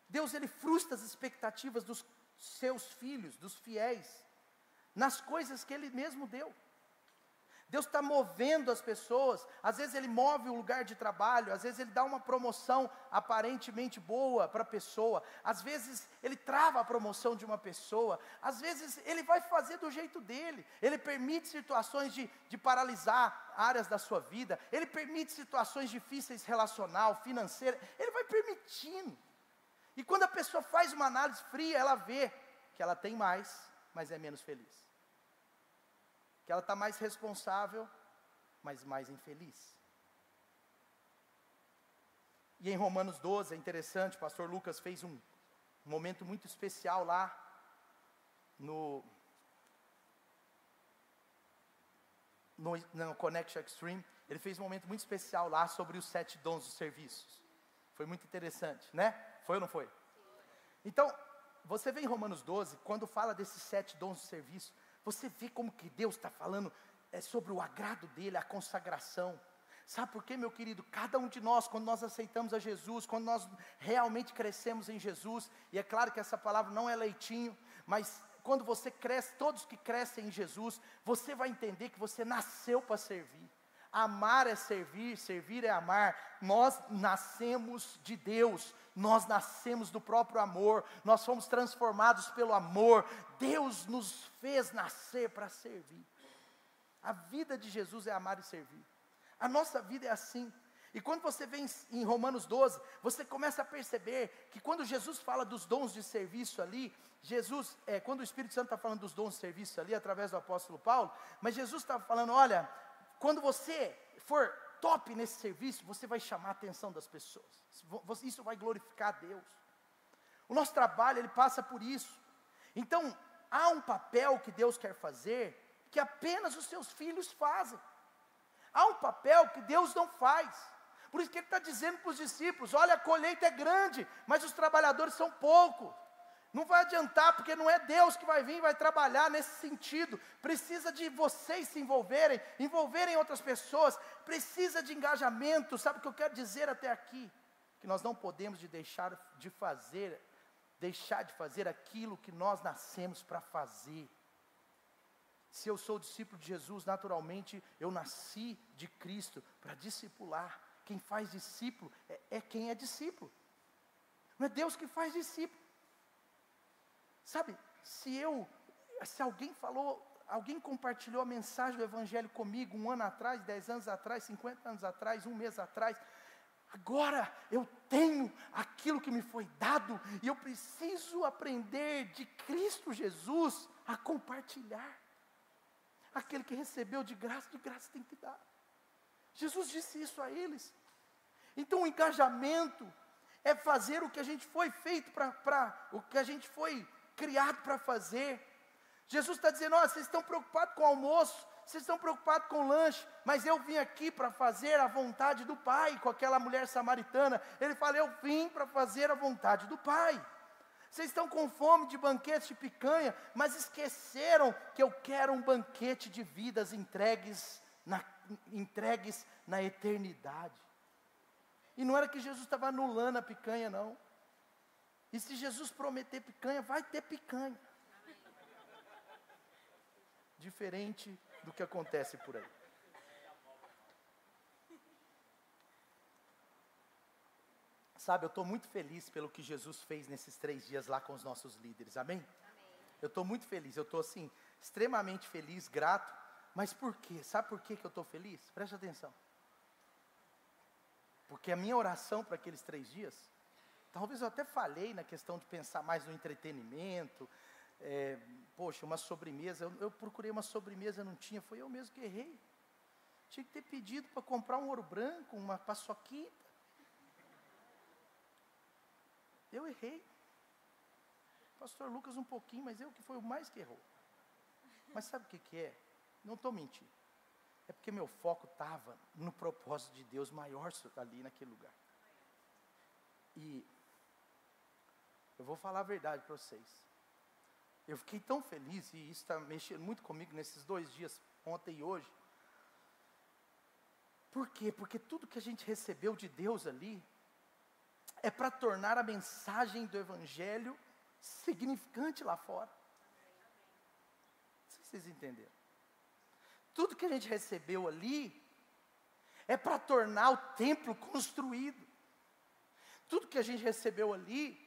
Deus, ele frustra as expectativas dos seus filhos, dos fiéis, nas coisas que ele mesmo deu. Deus está movendo as pessoas. Às vezes ele move o lugar de trabalho, às vezes ele dá uma promoção aparentemente boa para a pessoa, às vezes ele trava a promoção de uma pessoa, às vezes ele vai fazer do jeito dele. Ele permite situações de paralisar áreas da sua vida, ele permite situações difíceis relacional, financeira, ele vai permitindo. E quando a pessoa faz uma análise fria, ela vê que ela tem mais, mas é menos feliz. Que ela está mais responsável, mas mais infeliz. E em Romanos 12, é interessante, o pastor Lucas fez um momento muito especial lá, no Connection Extreme. Ele fez um momento muito especial lá sobre os 7 dons dos serviços. Foi muito interessante, né? Foi ou não foi? Então, você vê em Romanos 12, quando fala desses 7 dons de serviço, você vê como que Deus está falando sobre o agrado dele, a consagração. Sabe por quê, meu querido? Cada um de nós, quando nós aceitamos a Jesus, quando nós realmente crescemos em Jesus, e é claro que essa palavra não é leitinho, mas quando você cresce, todos que crescem em Jesus, você vai entender que você nasceu para servir. Amar é servir, servir é amar. Nós nascemos de Deus, nós nascemos do próprio amor, nós fomos transformados pelo amor. Deus nos fez nascer para servir. A vida de Jesus é amar e servir. A nossa vida é assim. E quando você vem em Romanos 12, você começa a perceber que quando Jesus fala dos dons de serviço ali, quando o Espírito Santo está falando dos dons de serviço ali, através do apóstolo Paulo, mas Jesus está falando, olha, quando você for top nesse serviço, você vai chamar a atenção das pessoas. Isso vai glorificar a Deus. O nosso trabalho, ele passa por isso. Então, há um papel que Deus quer fazer, que apenas os seus filhos fazem. Há um papel que Deus não faz. Por isso que Ele está dizendo para os discípulos, olha, a colheita é grande, mas os trabalhadores são poucos. Não vai adiantar, porque não é Deus que vai vir e vai trabalhar nesse sentido. Precisa de vocês se envolverem outras pessoas. Precisa de engajamento. Sabe o que eu quero dizer até aqui? Que nós não podemos deixar de fazer aquilo que nós nascemos para fazer. Se eu sou discípulo de Jesus, naturalmente eu nasci de Cristo para discipular. Quem faz discípulo é quem é discípulo. Não é Deus que faz discípulo. Sabe, se alguém compartilhou a mensagem do Evangelho comigo 1 ano atrás, 10 anos atrás, 50 anos atrás, 1 mês atrás, agora eu tenho aquilo que me foi dado, e eu preciso aprender de Cristo Jesus a compartilhar. Aquele que recebeu de graça tem que dar. Jesus disse isso a eles. Então o engajamento é fazer o que a gente foi feito o que a gente foi criado para fazer. Jesus está dizendo, olha, vocês estão preocupados com o almoço, vocês estão preocupados com o lanche, mas eu vim aqui para fazer a vontade do Pai, com aquela mulher samaritana. Ele fala, eu vim para fazer a vontade do Pai. Vocês estão com fome de banquete de picanha, mas esqueceram que eu quero um banquete de vidas entregues na eternidade. E não era que Jesus estava anulando a picanha, não. E se Jesus prometer picanha, vai ter picanha. Diferente do que acontece por aí. Sabe, eu estou muito feliz pelo que Jesus fez nesses 3 dias lá com os nossos líderes, amém? Eu estou muito feliz, eu estou assim, extremamente feliz, grato. Mas por quê? Sabe por quê que eu estou feliz? Preste atenção. Porque a minha oração para aqueles 3 dias, talvez eu até falei na questão de pensar mais no entretenimento, uma sobremesa, eu procurei uma sobremesa, não tinha, foi eu mesmo que errei. Tinha que ter pedido para comprar um ouro branco, uma paçoquita. Eu errei. Pastor Lucas um pouquinho, mas eu que foi o mais que errou. Mas sabe o que é? Não estou mentindo. É porque meu foco estava no propósito de Deus maior ali naquele lugar. E eu vou falar a verdade para vocês. Eu fiquei tão feliz, e isso está mexendo muito comigo nesses 2 dias, ontem e hoje. Por quê? Porque tudo que a gente recebeu de Deus ali é para tornar a mensagem do Evangelho significante lá fora. Não sei se vocês entenderam. Tudo que a gente recebeu ali é para tornar o templo construído. Tudo que a gente recebeu ali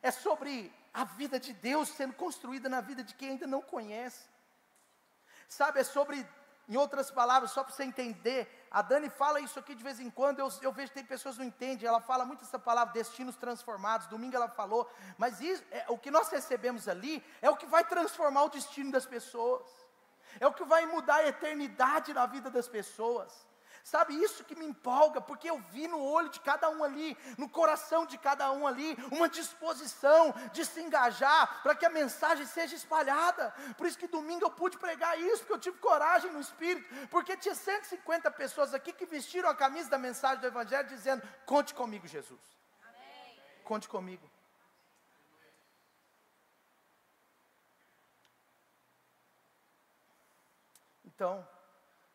é sobre a vida de Deus sendo construída na vida de quem ainda não conhece. Sabe, é sobre, em outras palavras, só para você entender, a Dani fala isso aqui de vez em quando, eu vejo que tem pessoas que não entendem, ela fala muito essa palavra, destinos transformados, domingo ela falou, mas isso, o que nós recebemos ali, é o que vai transformar o destino das pessoas, é o que vai mudar a eternidade na vida das pessoas. Sabe, isso que me empolga, porque eu vi no olho de cada um ali, no coração de cada um ali, uma disposição de se engajar, para que a mensagem seja espalhada. Por isso que domingo eu pude pregar isso, porque eu tive coragem no Espírito, porque tinha 150 pessoas aqui que vestiram a camisa da mensagem do Evangelho, dizendo, conte comigo, Jesus. Amém. Conte comigo. Então,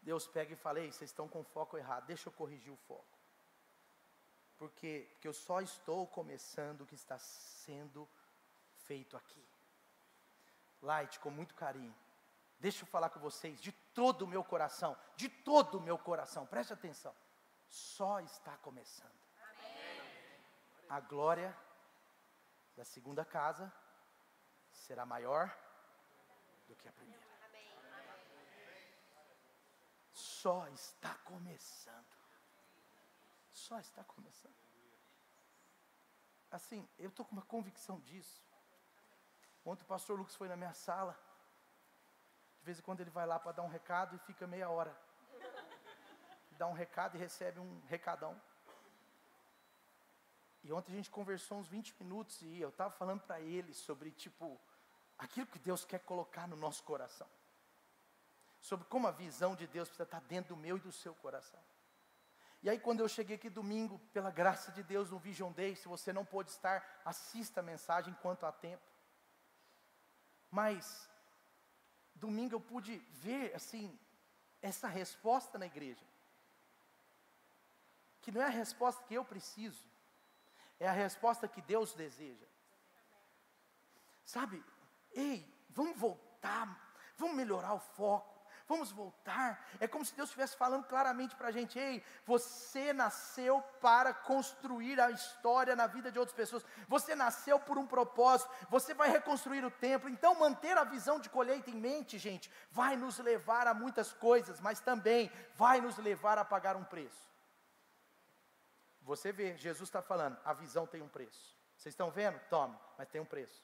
Deus pega e fala, ei, vocês estão com o foco errado, deixa eu corrigir o foco. Porque eu só estou começando o que está sendo feito aqui. Light, com muito carinho, deixa eu falar com vocês de todo o meu coração, preste atenção, só está começando. Amém. A glória da segunda casa será maior do que a primeira. só está começando. Só está começando. Assim, eu estou com uma convicção disso. Ontem o pastor Lucas foi na minha sala. De vez em quando ele vai lá para dar um recado e fica meia hora. Dá um recado e recebe um recadão. E ontem a gente conversou uns 20 minutos e eu estava falando para ele sobre, aquilo que Deus quer colocar no nosso coração. Sobre como a visão de Deus precisa estar dentro do meu e do seu coração. E aí quando eu cheguei aqui domingo, pela graça de Deus, no Vision Day, se você não pôde estar, assista a mensagem enquanto há tempo. Mas, domingo eu pude ver, essa resposta na igreja. Que não é a resposta que eu preciso, é a resposta que Deus deseja. Sabe, vamos voltar, vamos melhorar o foco. Vamos voltar. É como se Deus estivesse falando claramente para a gente: você nasceu para construir a história na vida de outras pessoas. Você nasceu por um propósito. Você vai reconstruir o templo. Então manter a visão de colheita em mente, gente, vai nos levar a muitas coisas, mas também vai nos levar a pagar um preço. Você vê, Jesus está falando, a visão tem um preço. Vocês estão vendo? Tome, mas tem um preço.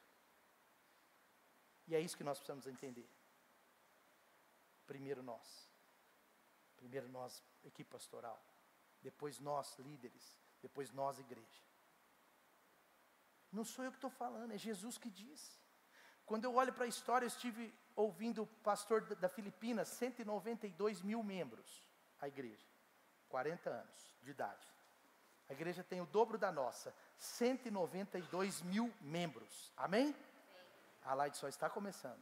E é isso que nós precisamos entender. Primeiro nós, equipe pastoral, depois nós, líderes, depois nós, igreja. Não sou eu que estou falando, é Jesus que diz. Quando eu olho para a história, eu estive ouvindo o pastor da Filipinas, 192 mil membros, a igreja, 40 anos de idade. A igreja tem o dobro da nossa, 192 mil membros, amém? A Light só está começando.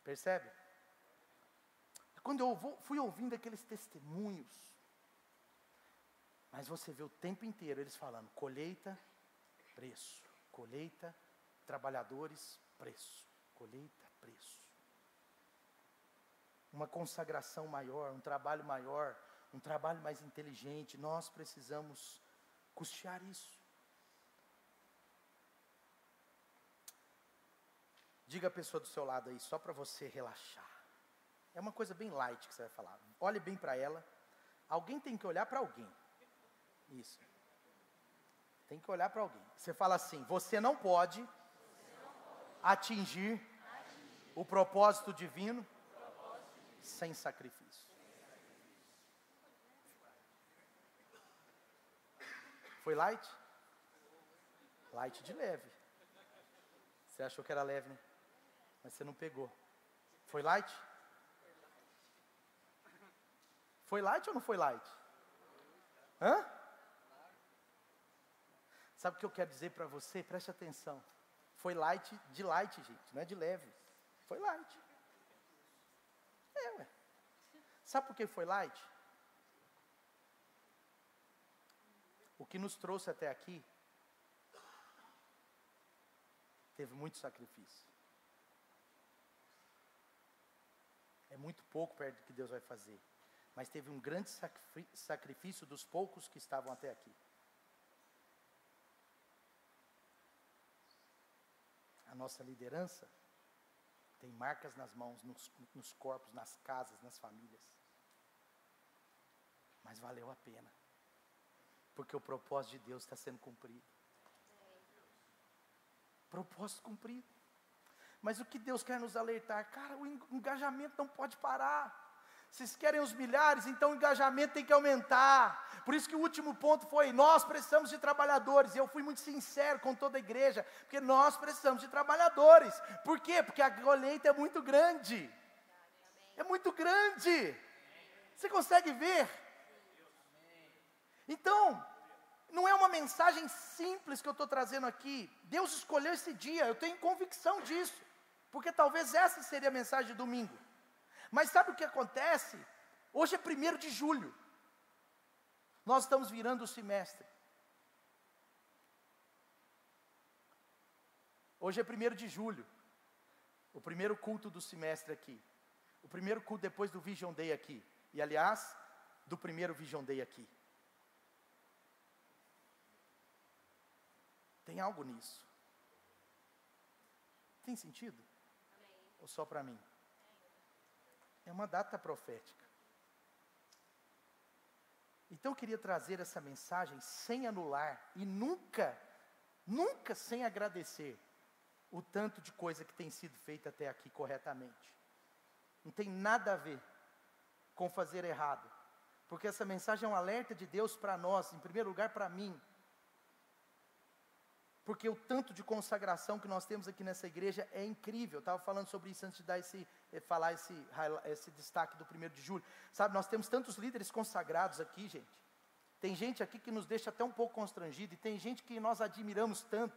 Percebe? Quando eu fui ouvindo aqueles testemunhos, mas você vê o tempo inteiro eles falando: colheita, preço, colheita, trabalhadores, preço, colheita, preço. Uma consagração maior, um trabalho maior, um trabalho mais inteligente. Nós precisamos custear isso. Diga a pessoa do seu lado aí, só para você relaxar. É uma coisa bem light que você vai falar. Olhe bem para ela. Alguém tem que olhar para alguém. Isso. Tem que olhar para alguém. Você fala assim: você não pode atingir o propósito divino sem sacrifício. Foi light? Light de leve. Você achou que era leve, né? Mas você não pegou. Foi light? Foi light ou não foi light? Hã? Sabe o que eu quero dizer para você? Preste atenção. Foi light de light, gente, não é de leve. Foi light. Ué. Sabe por que foi light? O que nos trouxe até aqui teve muito sacrifício. É muito pouco perto do que Deus vai fazer. Mas teve um grande sacrifício dos poucos que estavam até aqui. A nossa liderança tem marcas nas mãos, nos corpos, nas casas, nas famílias. Mas valeu a pena. Porque o propósito de Deus está sendo cumprido. Propósito cumprido. Mas o que Deus quer nos alertar? Cara, o engajamento não pode parar. Vocês querem os milhares, então o engajamento tem que aumentar. Por isso que o último ponto foi: nós precisamos de trabalhadores. E eu fui muito sincero com toda a igreja, porque nós precisamos de trabalhadores. Por quê? Porque a colheita é muito grande. É muito grande. Você consegue ver? Então, não é uma mensagem simples que eu estou trazendo aqui. Deus escolheu esse dia, eu tenho convicção disso. Porque talvez essa seria a mensagem de domingo. Mas sabe o que acontece? Hoje é 1º de julho. Nós estamos virando o semestre. Hoje é 1º de julho. O primeiro culto do semestre aqui. O primeiro culto depois do Vision Day aqui. E aliás, do primeiro Vision Day aqui. Tem algo nisso. Tem sentido? Ou só para mim? É uma data profética. Então eu queria trazer essa mensagem sem anular e nunca sem agradecer o tanto de coisa que tem sido feita até aqui corretamente. Não tem nada a ver com fazer errado, porque essa mensagem é um alerta de Deus para nós, em primeiro lugar para mim, porque o tanto de consagração que nós temos aqui nessa igreja é incrível. Eu estava falando sobre isso antes de dar esse destaque do 1º de julho. Sabe, nós temos tantos líderes consagrados aqui, gente. Tem gente aqui que nos deixa até um pouco constrangido, e tem gente que nós admiramos tanto.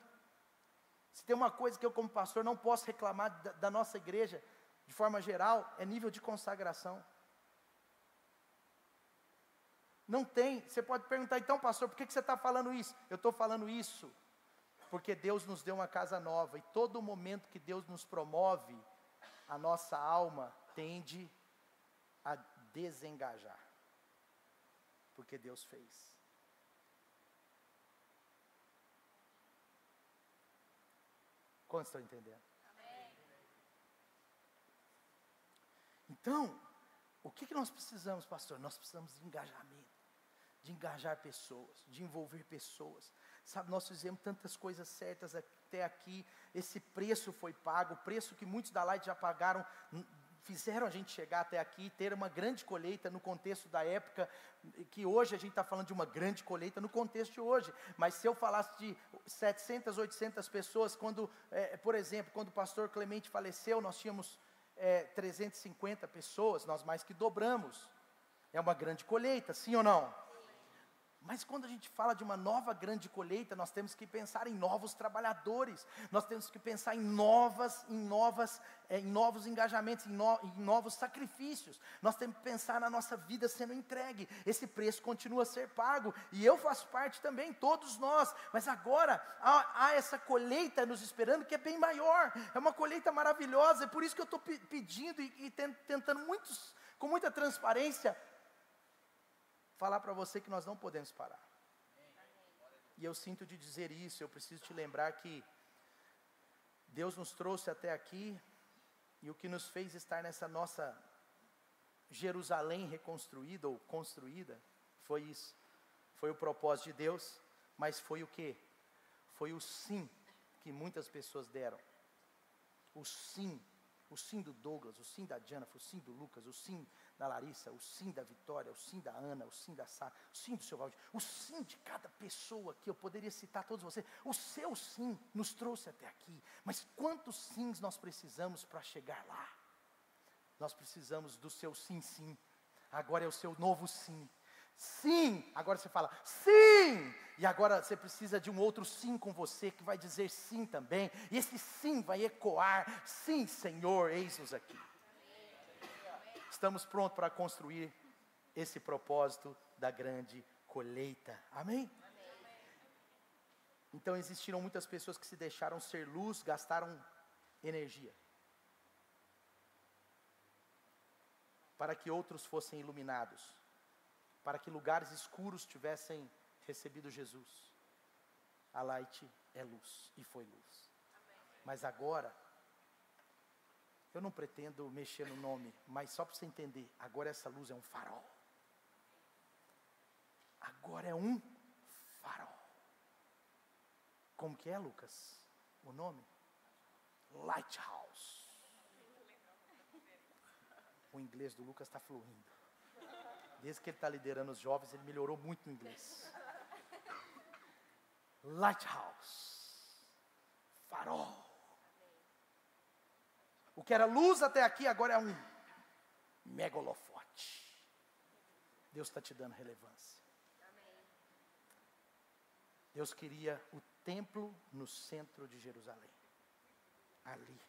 Se tem uma coisa que eu como pastor não posso reclamar da nossa igreja, de forma geral, é nível de consagração. Não tem. Você pode perguntar, então pastor, por que você está falando isso? Eu estou falando isso porque Deus nos deu uma casa nova, e todo momento que Deus nos promove, a nossa alma tende a desengajar, porque Deus fez. Quantos estão entendendo? Amém. Então, o que nós precisamos, pastor? Nós precisamos de engajamento, de engajar pessoas, de envolver pessoas. Sabe, nós fizemos tantas coisas certas até aqui, esse preço foi pago, o preço que muitos da Light já pagaram, fizeram a gente chegar até aqui, ter uma grande colheita no contexto da época, que hoje a gente está falando de uma grande colheita no contexto de hoje, mas se eu falasse de 700, 800 pessoas, por exemplo, quando o pastor Clemente faleceu, nós tínhamos 350 pessoas, nós mais que dobramos, é uma grande colheita, sim ou não? Mas quando a gente fala de uma nova grande colheita, nós temos que pensar em novos trabalhadores, nós temos que pensar em novos engajamentos, em novos sacrifícios, nós temos que pensar na nossa vida sendo entregue, esse preço continua a ser pago, e eu faço parte também, todos nós, mas agora há essa colheita nos esperando que é bem maior, é uma colheita maravilhosa, é por isso que eu estou pedindo e tentando com muita transparência, falar para você que nós não podemos parar. E eu sinto de dizer isso, eu preciso te lembrar que Deus nos trouxe até aqui, e o que nos fez estar nessa nossa Jerusalém reconstruída ou construída, foi isso. Foi o propósito de Deus, mas foi o quê? Foi o sim que muitas pessoas deram. O sim do Douglas, o sim da Diana, o sim do Lucas, o sim da Larissa, o sim da Vitória, o sim da Ana, o sim da Sá, o sim do seu Valdir, o sim de cada pessoa que eu poderia citar todos vocês. O seu sim nos trouxe até aqui, mas quantos sims nós precisamos para chegar lá? Nós precisamos do seu sim, agora é o seu novo sim. Sim, agora você fala sim, e agora você precisa de um outro sim com você, que vai dizer sim também, e esse sim vai ecoar, sim Senhor, eis-nos aqui. Estamos prontos para construir esse propósito da grande colheita, amém? Então existiram muitas pessoas que se deixaram ser luz, gastaram energia, para que outros fossem iluminados, para que lugares escuros tivessem recebido Jesus. A Light é luz, e foi luz. Amém. Mas agora, eu não pretendo mexer no nome, mas só para você entender, agora essa luz é um farol. Agora é um farol. Como que é, Lucas? O nome? Lighthouse. O inglês do Lucas está fluindo. Desde que ele está liderando os jovens, ele melhorou muito no inglês. Lighthouse. Farol. O que era luz até aqui, agora é um megalofote. Deus está te dando relevância. Deus queria o templo no centro de Jerusalém. Ali.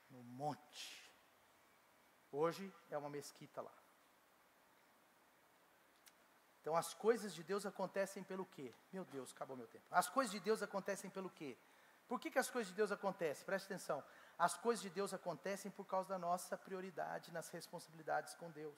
No monte. Hoje é uma mesquita lá. Então as coisas de Deus acontecem pelo quê? Meu Deus, acabou meu tempo. As coisas de Deus acontecem pelo quê? Por que as coisas de Deus acontecem? Preste atenção. As coisas de Deus acontecem por causa da nossa prioridade nas responsabilidades com Deus.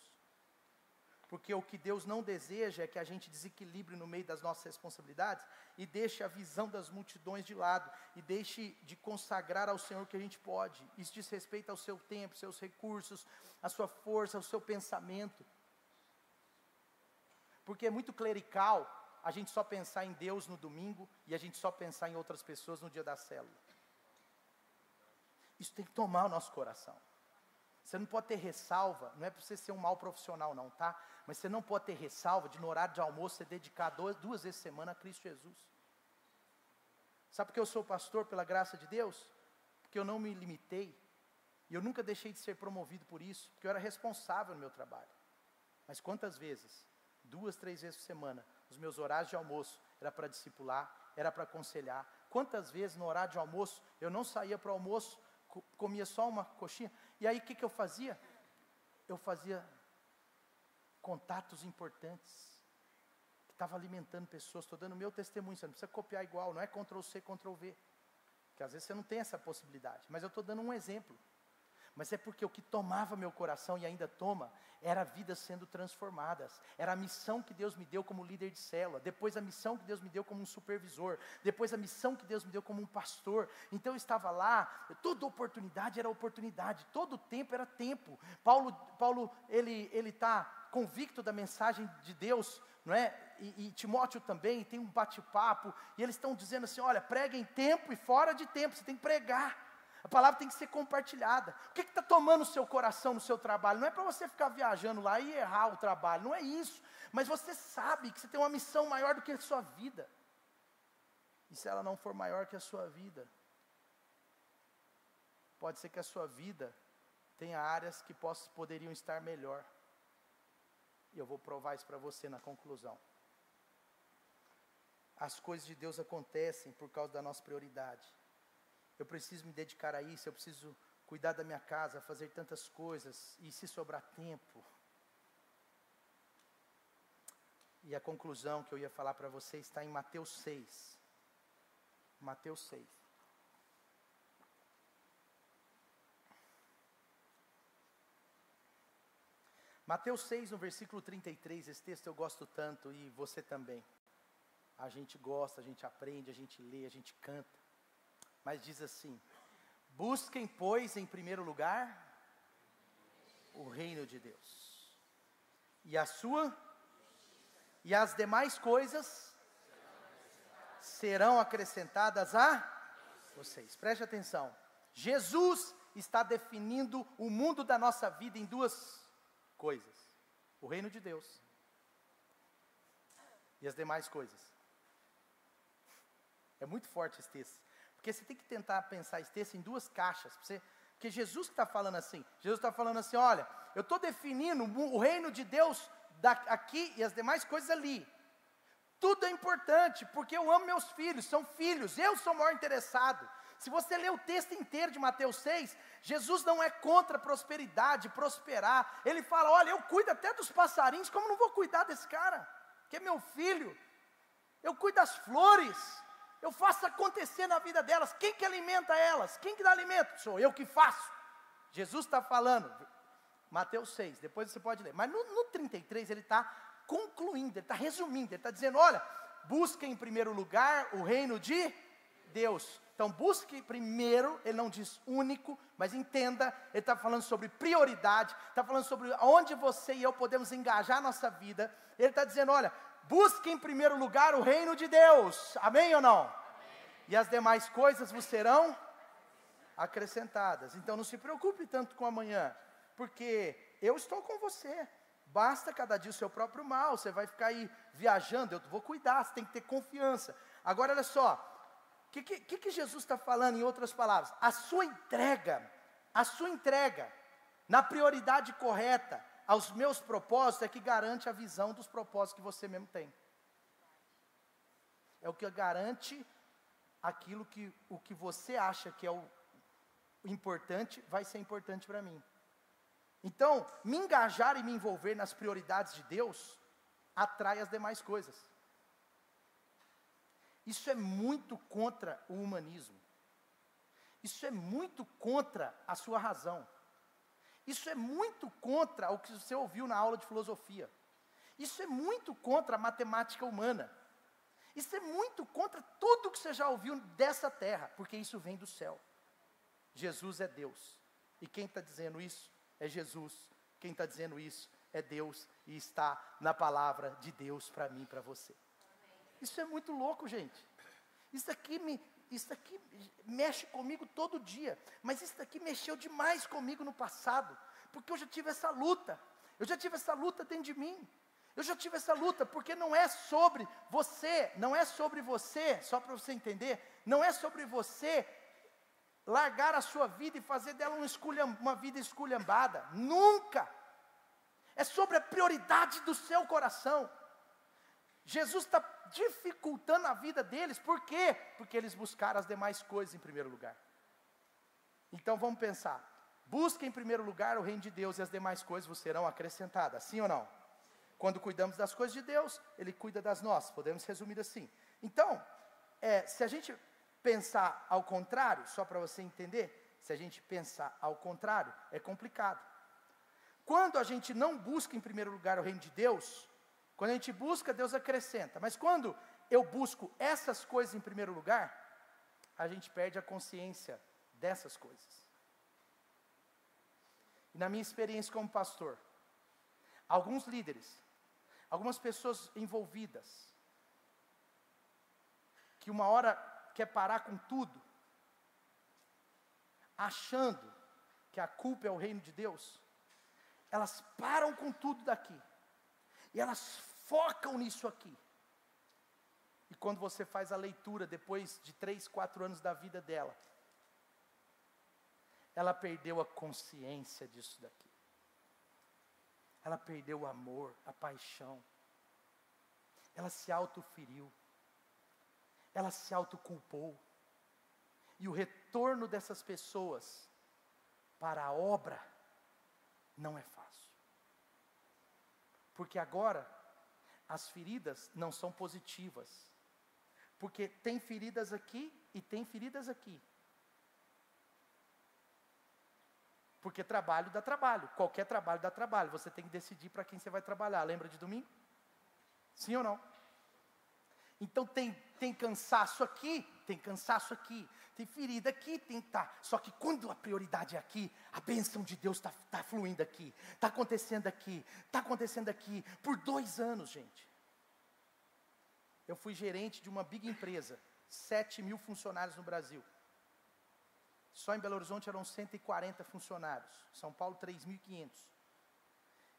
Porque o que Deus não deseja é que a gente desequilibre no meio das nossas responsabilidades e deixe a visão das multidões de lado e deixe de consagrar ao Senhor o que a gente pode. Isso diz respeito ao seu tempo, seus recursos, a sua força, ao seu pensamento. Porque é muito clerical a gente só pensar em Deus no domingo e a gente só pensar em outras pessoas no dia da célula. Isso tem que tomar o nosso coração. Você não pode ter ressalva, não é para você ser um mau profissional não, tá? Mas você não pode ter ressalva de no horário de almoço você dedicar duas vezes por semana a Cristo Jesus. Sabe por que eu sou pastor pela graça de Deus? Porque eu não me limitei, e eu nunca deixei de ser promovido por isso, porque eu era responsável no meu trabalho. Mas quantas vezes, 2, 3 vezes por semana, os meus horários de almoço era para discipular, era para aconselhar. Quantas vezes no horário de almoço, eu não saía para o almoço, comia só uma coxinha, e aí o que eu fazia? Eu fazia contatos importantes, que estava alimentando pessoas, estou dando o meu testemunho, você não precisa copiar igual, não é Ctrl+C, Ctrl+V, porque às vezes você não tem essa possibilidade, mas eu estou dando um exemplo. Mas é porque o que tomava meu coração e ainda toma, era vidas sendo transformadas, era a missão que Deus me deu como líder de célula, depois a missão que Deus me deu como um supervisor, depois a missão que Deus me deu como um pastor. Então eu estava lá, toda oportunidade era oportunidade, todo tempo era tempo. Paulo ele está convicto da mensagem de Deus, não é? E Timóteo também, tem um bate-papo, e eles estão dizendo assim, olha, prega em tempo e fora de tempo, você tem que pregar. A palavra tem que ser compartilhada. O que está tomando o seu coração no seu trabalho? Não é para você ficar viajando lá e errar o trabalho, não é isso. Mas você sabe que você tem uma missão maior do que a sua vida. E se ela não for maior que a sua vida, pode ser que a sua vida tenha áreas que poderiam estar melhor. E eu vou provar isso para você na conclusão. As coisas de Deus acontecem por causa da nossa prioridade. Eu preciso me dedicar a isso, eu preciso cuidar da minha casa, fazer tantas coisas, e se sobrar tempo. E a conclusão que eu ia falar para você está em Mateus 6. Mateus 6. Mateus 6, no versículo 33, esse texto eu gosto tanto, e você também. A gente gosta, a gente aprende, a gente lê, a gente canta. Mas diz assim, busquem, pois, em primeiro lugar, o reino de Deus. E as demais coisas serão acrescentadas a vocês. Preste atenção. Jesus está definindo o mundo da nossa vida em duas coisas. O reino de Deus e as demais coisas. É muito forte esse texto. Porque você tem que tentar pensar esse texto em duas caixas. Porque Jesus que está falando assim. Jesus está falando assim, olha, eu estou definindo o reino de Deus aqui e as demais coisas ali. Tudo é importante, porque eu amo meus filhos, são filhos, eu sou o maior interessado. Se você ler o texto inteiro de Mateus 6, Jesus não é contra a prosperidade, prosperar. Ele fala, olha, eu cuido até dos passarinhos, como não vou cuidar desse cara? Que é meu filho. Eu cuido das flores. Eu faço acontecer na vida delas. Quem que alimenta elas? Quem que dá alimento? Sou eu que faço. Jesus está falando, Mateus 6, depois você pode ler. Mas no 33 ele está concluindo, ele está resumindo, ele está dizendo, olha, busque em primeiro lugar o reino de Deus. Então busque primeiro, ele não diz único, mas entenda, ele está falando sobre prioridade, está falando sobre onde você e eu podemos engajar a nossa vida. Ele está dizendo, olha, busque em primeiro lugar o reino de Deus. Amém ou não? Amém. E as demais coisas vos serão acrescentadas. Então não se preocupe tanto com amanhã, porque eu estou com você. Basta cada dia o seu próprio mal. Você vai ficar aí viajando, eu vou cuidar, você tem que ter confiança. Agora olha só, o que Jesus está falando em outras palavras? A sua entrega na prioridade correta aos meus propósitos é que garante a visão dos propósitos que você mesmo tem. É o que garante aquilo que o que você acha que é o importante, vai ser importante para mim. Então, me engajar e me envolver nas prioridades de Deus, atrai as demais coisas. Isso é muito contra o humanismo. Isso é muito contra a sua razão. Isso é muito contra o que você ouviu na aula de filosofia. Isso é muito contra a matemática humana. Isso é muito contra tudo que você já ouviu dessa terra, porque isso vem do céu. Jesus é Deus. E quem está dizendo isso é Jesus. Quem está dizendo isso é Deus e está na palavra de Deus para mim e para você. Isso é muito louco, gente. Isso aqui mexe comigo todo dia. Mas isso aqui mexeu demais comigo no passado. Porque eu já tive essa luta. Eu já tive essa luta dentro de mim. Eu já tive essa luta, porque não é sobre você, só para você entender, não é sobre você largar a sua vida e fazer dela uma vida esculhambada. Nunca. É sobre a prioridade do seu coração. Jesus está dificultando a vida deles, por quê? Porque eles buscaram as demais coisas em primeiro lugar. Então vamos pensar, busque em primeiro lugar o reino de Deus e as demais coisas vos serão acrescentadas, sim ou não? Quando cuidamos das coisas de Deus, Ele cuida das nossas, podemos resumir assim. Então, se a gente pensar ao contrário, só para você entender, se a gente pensar ao contrário, é complicado. Quando a gente não busca em primeiro lugar o reino de Deus, quando a gente busca, Deus acrescenta. Mas quando eu busco essas coisas em primeiro lugar, a gente perde a consciência dessas coisas. E na minha experiência como pastor, alguns líderes, algumas pessoas envolvidas, que uma hora quer parar com tudo, achando que a culpa é o reino de Deus, elas param com tudo daqui, e elas focam nisso aqui. E quando você faz a leitura, depois de 3, 4 anos da vida dela, ela perdeu a consciência disso daqui. Ela perdeu o amor, a paixão. Ela se autoferiu. Ela se autoculpou. E o retorno dessas pessoas para a obra não é fácil. Porque agora as feridas não são positivas. Porque tem feridas aqui e tem feridas aqui. Porque trabalho dá trabalho, qualquer trabalho dá trabalho. Você tem que decidir para quem você vai trabalhar. Lembra de domingo? Sim ou não? Então tem cansaço aqui, tem cansaço aqui, tem ferida aqui, Só que quando a prioridade é aqui, a bênção de Deus está fluindo aqui, está acontecendo aqui, por 2 anos, gente. Eu fui gerente de uma big empresa, 7.000 funcionários no Brasil. Só em Belo Horizonte eram 140 funcionários, São Paulo 3.500.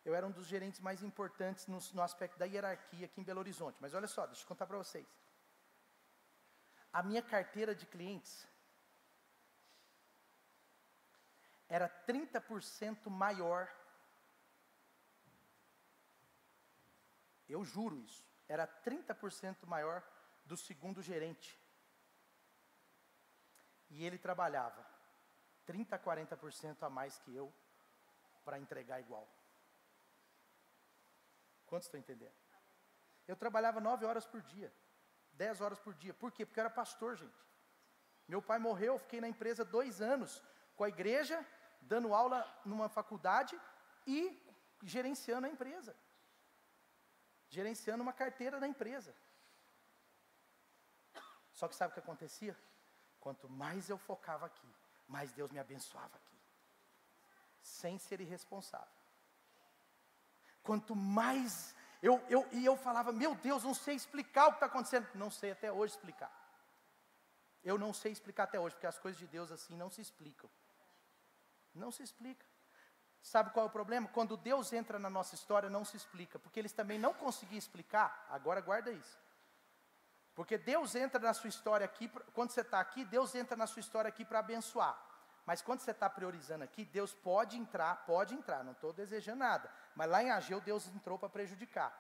Eu era um dos gerentes mais importantes no aspecto da hierarquia aqui em Belo Horizonte. Mas olha só, deixa eu contar para vocês. A minha carteira de clientes era 30% maior. Eu juro isso. Era 30% maior do segundo gerente. E ele trabalhava 30% a 40% a mais que eu para entregar igual. Quantos estão entendendo? Eu trabalhava 9 horas por dia, 10 horas por dia. Por quê? Porque eu era pastor, gente. Meu pai morreu, eu fiquei na empresa 2 anos, com a igreja, dando aula numa faculdade e gerenciando a empresa. Gerenciando uma carteira da empresa. Só que sabe o que acontecia? Quanto mais eu focava aqui, mais Deus me abençoava aqui. Sem ser irresponsável. Quanto mais eu falava, meu Deus, não sei explicar o que está acontecendo. Não sei até hoje explicar. Eu não sei explicar até hoje, porque as coisas de Deus assim não se explicam. Não se explica. Sabe qual é o problema? Quando Deus entra na nossa história, não se explica. Porque eles também não conseguiam explicar. Agora guarda isso. Porque Deus entra na sua história aqui, quando você está aqui, Deus entra na sua história aqui para abençoar. Mas quando você está priorizando aqui, Deus pode entrar, não estou desejando nada. Mas lá em Ageu, Deus entrou para prejudicar.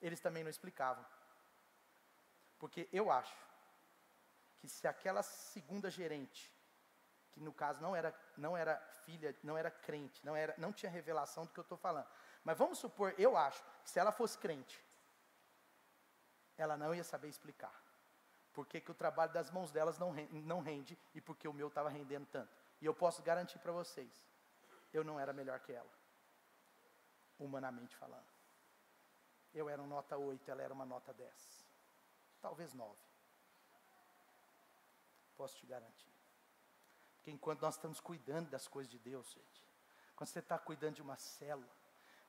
Eles também não explicavam. Porque eu acho que se aquela segunda gerente, que no caso não era filha, não era crente, não tinha revelação do que eu estou falando. Mas vamos supor, eu acho, que se ela fosse crente, ela não ia saber explicar. Por que o trabalho das mãos delas não rende e porque o meu estava rendendo tanto. E eu posso garantir para vocês, eu não era melhor que ela. humanamente falando. Eu era um nota 8, ela era uma nota 10. Talvez 9. Posso te garantir. Porque enquanto nós estamos cuidando das coisas de Deus, gente, quando você está cuidando de uma célula,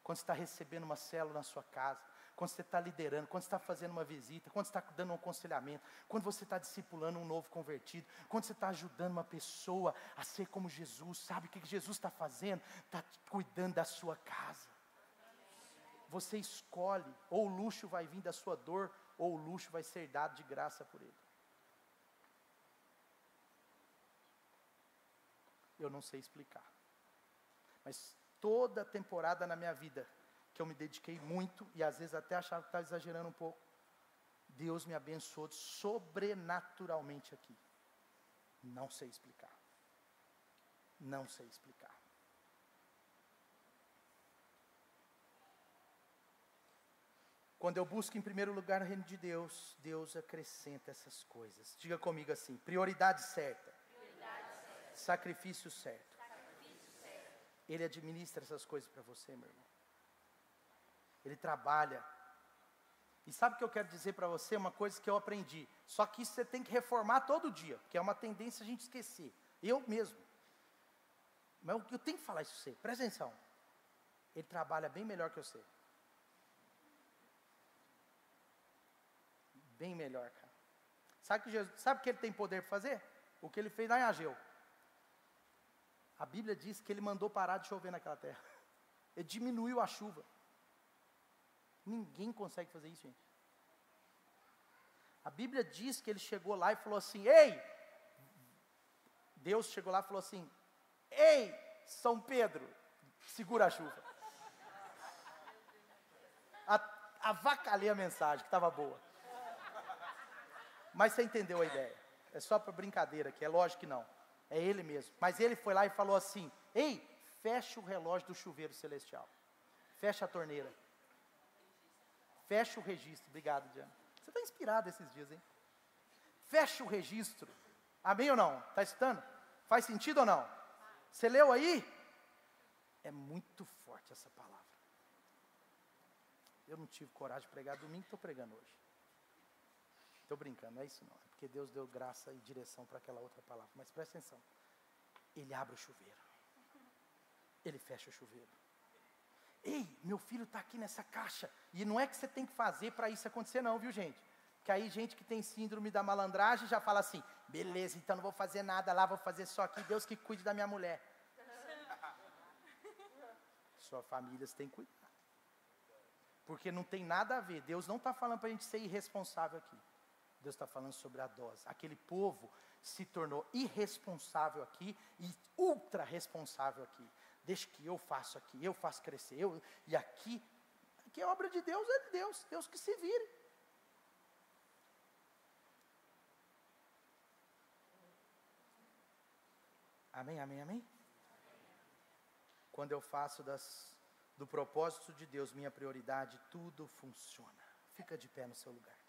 quando você está recebendo uma célula na sua casa, quando você está liderando, quando você está fazendo uma visita, quando você está dando um aconselhamento, quando você está discipulando um novo convertido, quando você está ajudando uma pessoa a ser como Jesus, sabe o que Jesus está fazendo? Está cuidando da sua casa. Você escolhe, ou o luxo vai vir da sua dor, ou o luxo vai ser dado de graça por Ele. Eu não sei explicar. Mas toda temporada na minha vida, que eu me dediquei muito, e às vezes até achava que estava exagerando um pouco, Deus me abençoou sobrenaturalmente aqui. Não sei explicar. Não sei explicar. Quando eu busco em primeiro lugar o reino de Deus, Deus acrescenta essas coisas. Diga comigo assim, prioridade certa. Sacrifício certo. Ele administra essas coisas para você, meu irmão. Ele trabalha. E sabe o que eu quero dizer para você? Uma coisa que eu aprendi. Só que isso você tem que reformar todo dia, porque é uma tendência a gente esquecer. Eu mesmo. Mas eu tenho que falar isso para você. Presta atenção. Ele trabalha bem melhor que você. Bem melhor, cara. Sabe o que ele tem poder para fazer? O que ele fez lá em Ageu. A Bíblia diz que ele mandou parar de chover naquela terra. Ele diminuiu a chuva. Ninguém consegue fazer isso, gente. A Bíblia diz que ele chegou lá e falou assim, ei! Deus chegou lá e falou assim, ei, São Pedro, segura a chuva. Avacalhei a mensagem, que estava boa. Mas você entendeu a ideia. É só para brincadeira aqui, é lógico que não. É ele mesmo. Mas ele foi lá e falou assim, ei, fecha o relógio do chuveiro celestial. Fecha a torneira. Fecha o registro. Obrigado, Diana. Você está inspirado esses dias, hein? Fecha o registro. Amém ou não? Está escutando? Faz sentido ou não? Você leu aí? É muito forte essa palavra. Eu não tive coragem de pregar domingo, estou pregando hoje. Estou brincando, não é isso não. É porque Deus deu graça e direção para aquela outra palavra. Mas presta atenção. Ele abre o chuveiro. Ele fecha o chuveiro. Ei, meu filho está aqui nessa caixa. E não é que você tem que fazer para isso acontecer não, viu gente? Porque aí gente que tem síndrome da malandragem já fala assim, beleza, então não vou fazer nada lá, vou fazer só aqui, Deus que cuide da minha mulher. Sua família você tem que cuidar. Porque não tem nada a ver. Deus não está falando para a gente ser irresponsável aqui. Deus está falando sobre a dose. Aquele povo se tornou irresponsável aqui e ultra responsável aqui. Deixa que eu faço aqui, eu faço crescer, e aqui é obra de Deus, é de Deus, Deus que se vire. Amém, amém, amém? Quando eu faço do propósito de Deus minha prioridade, tudo funciona. Fica de pé no seu lugar.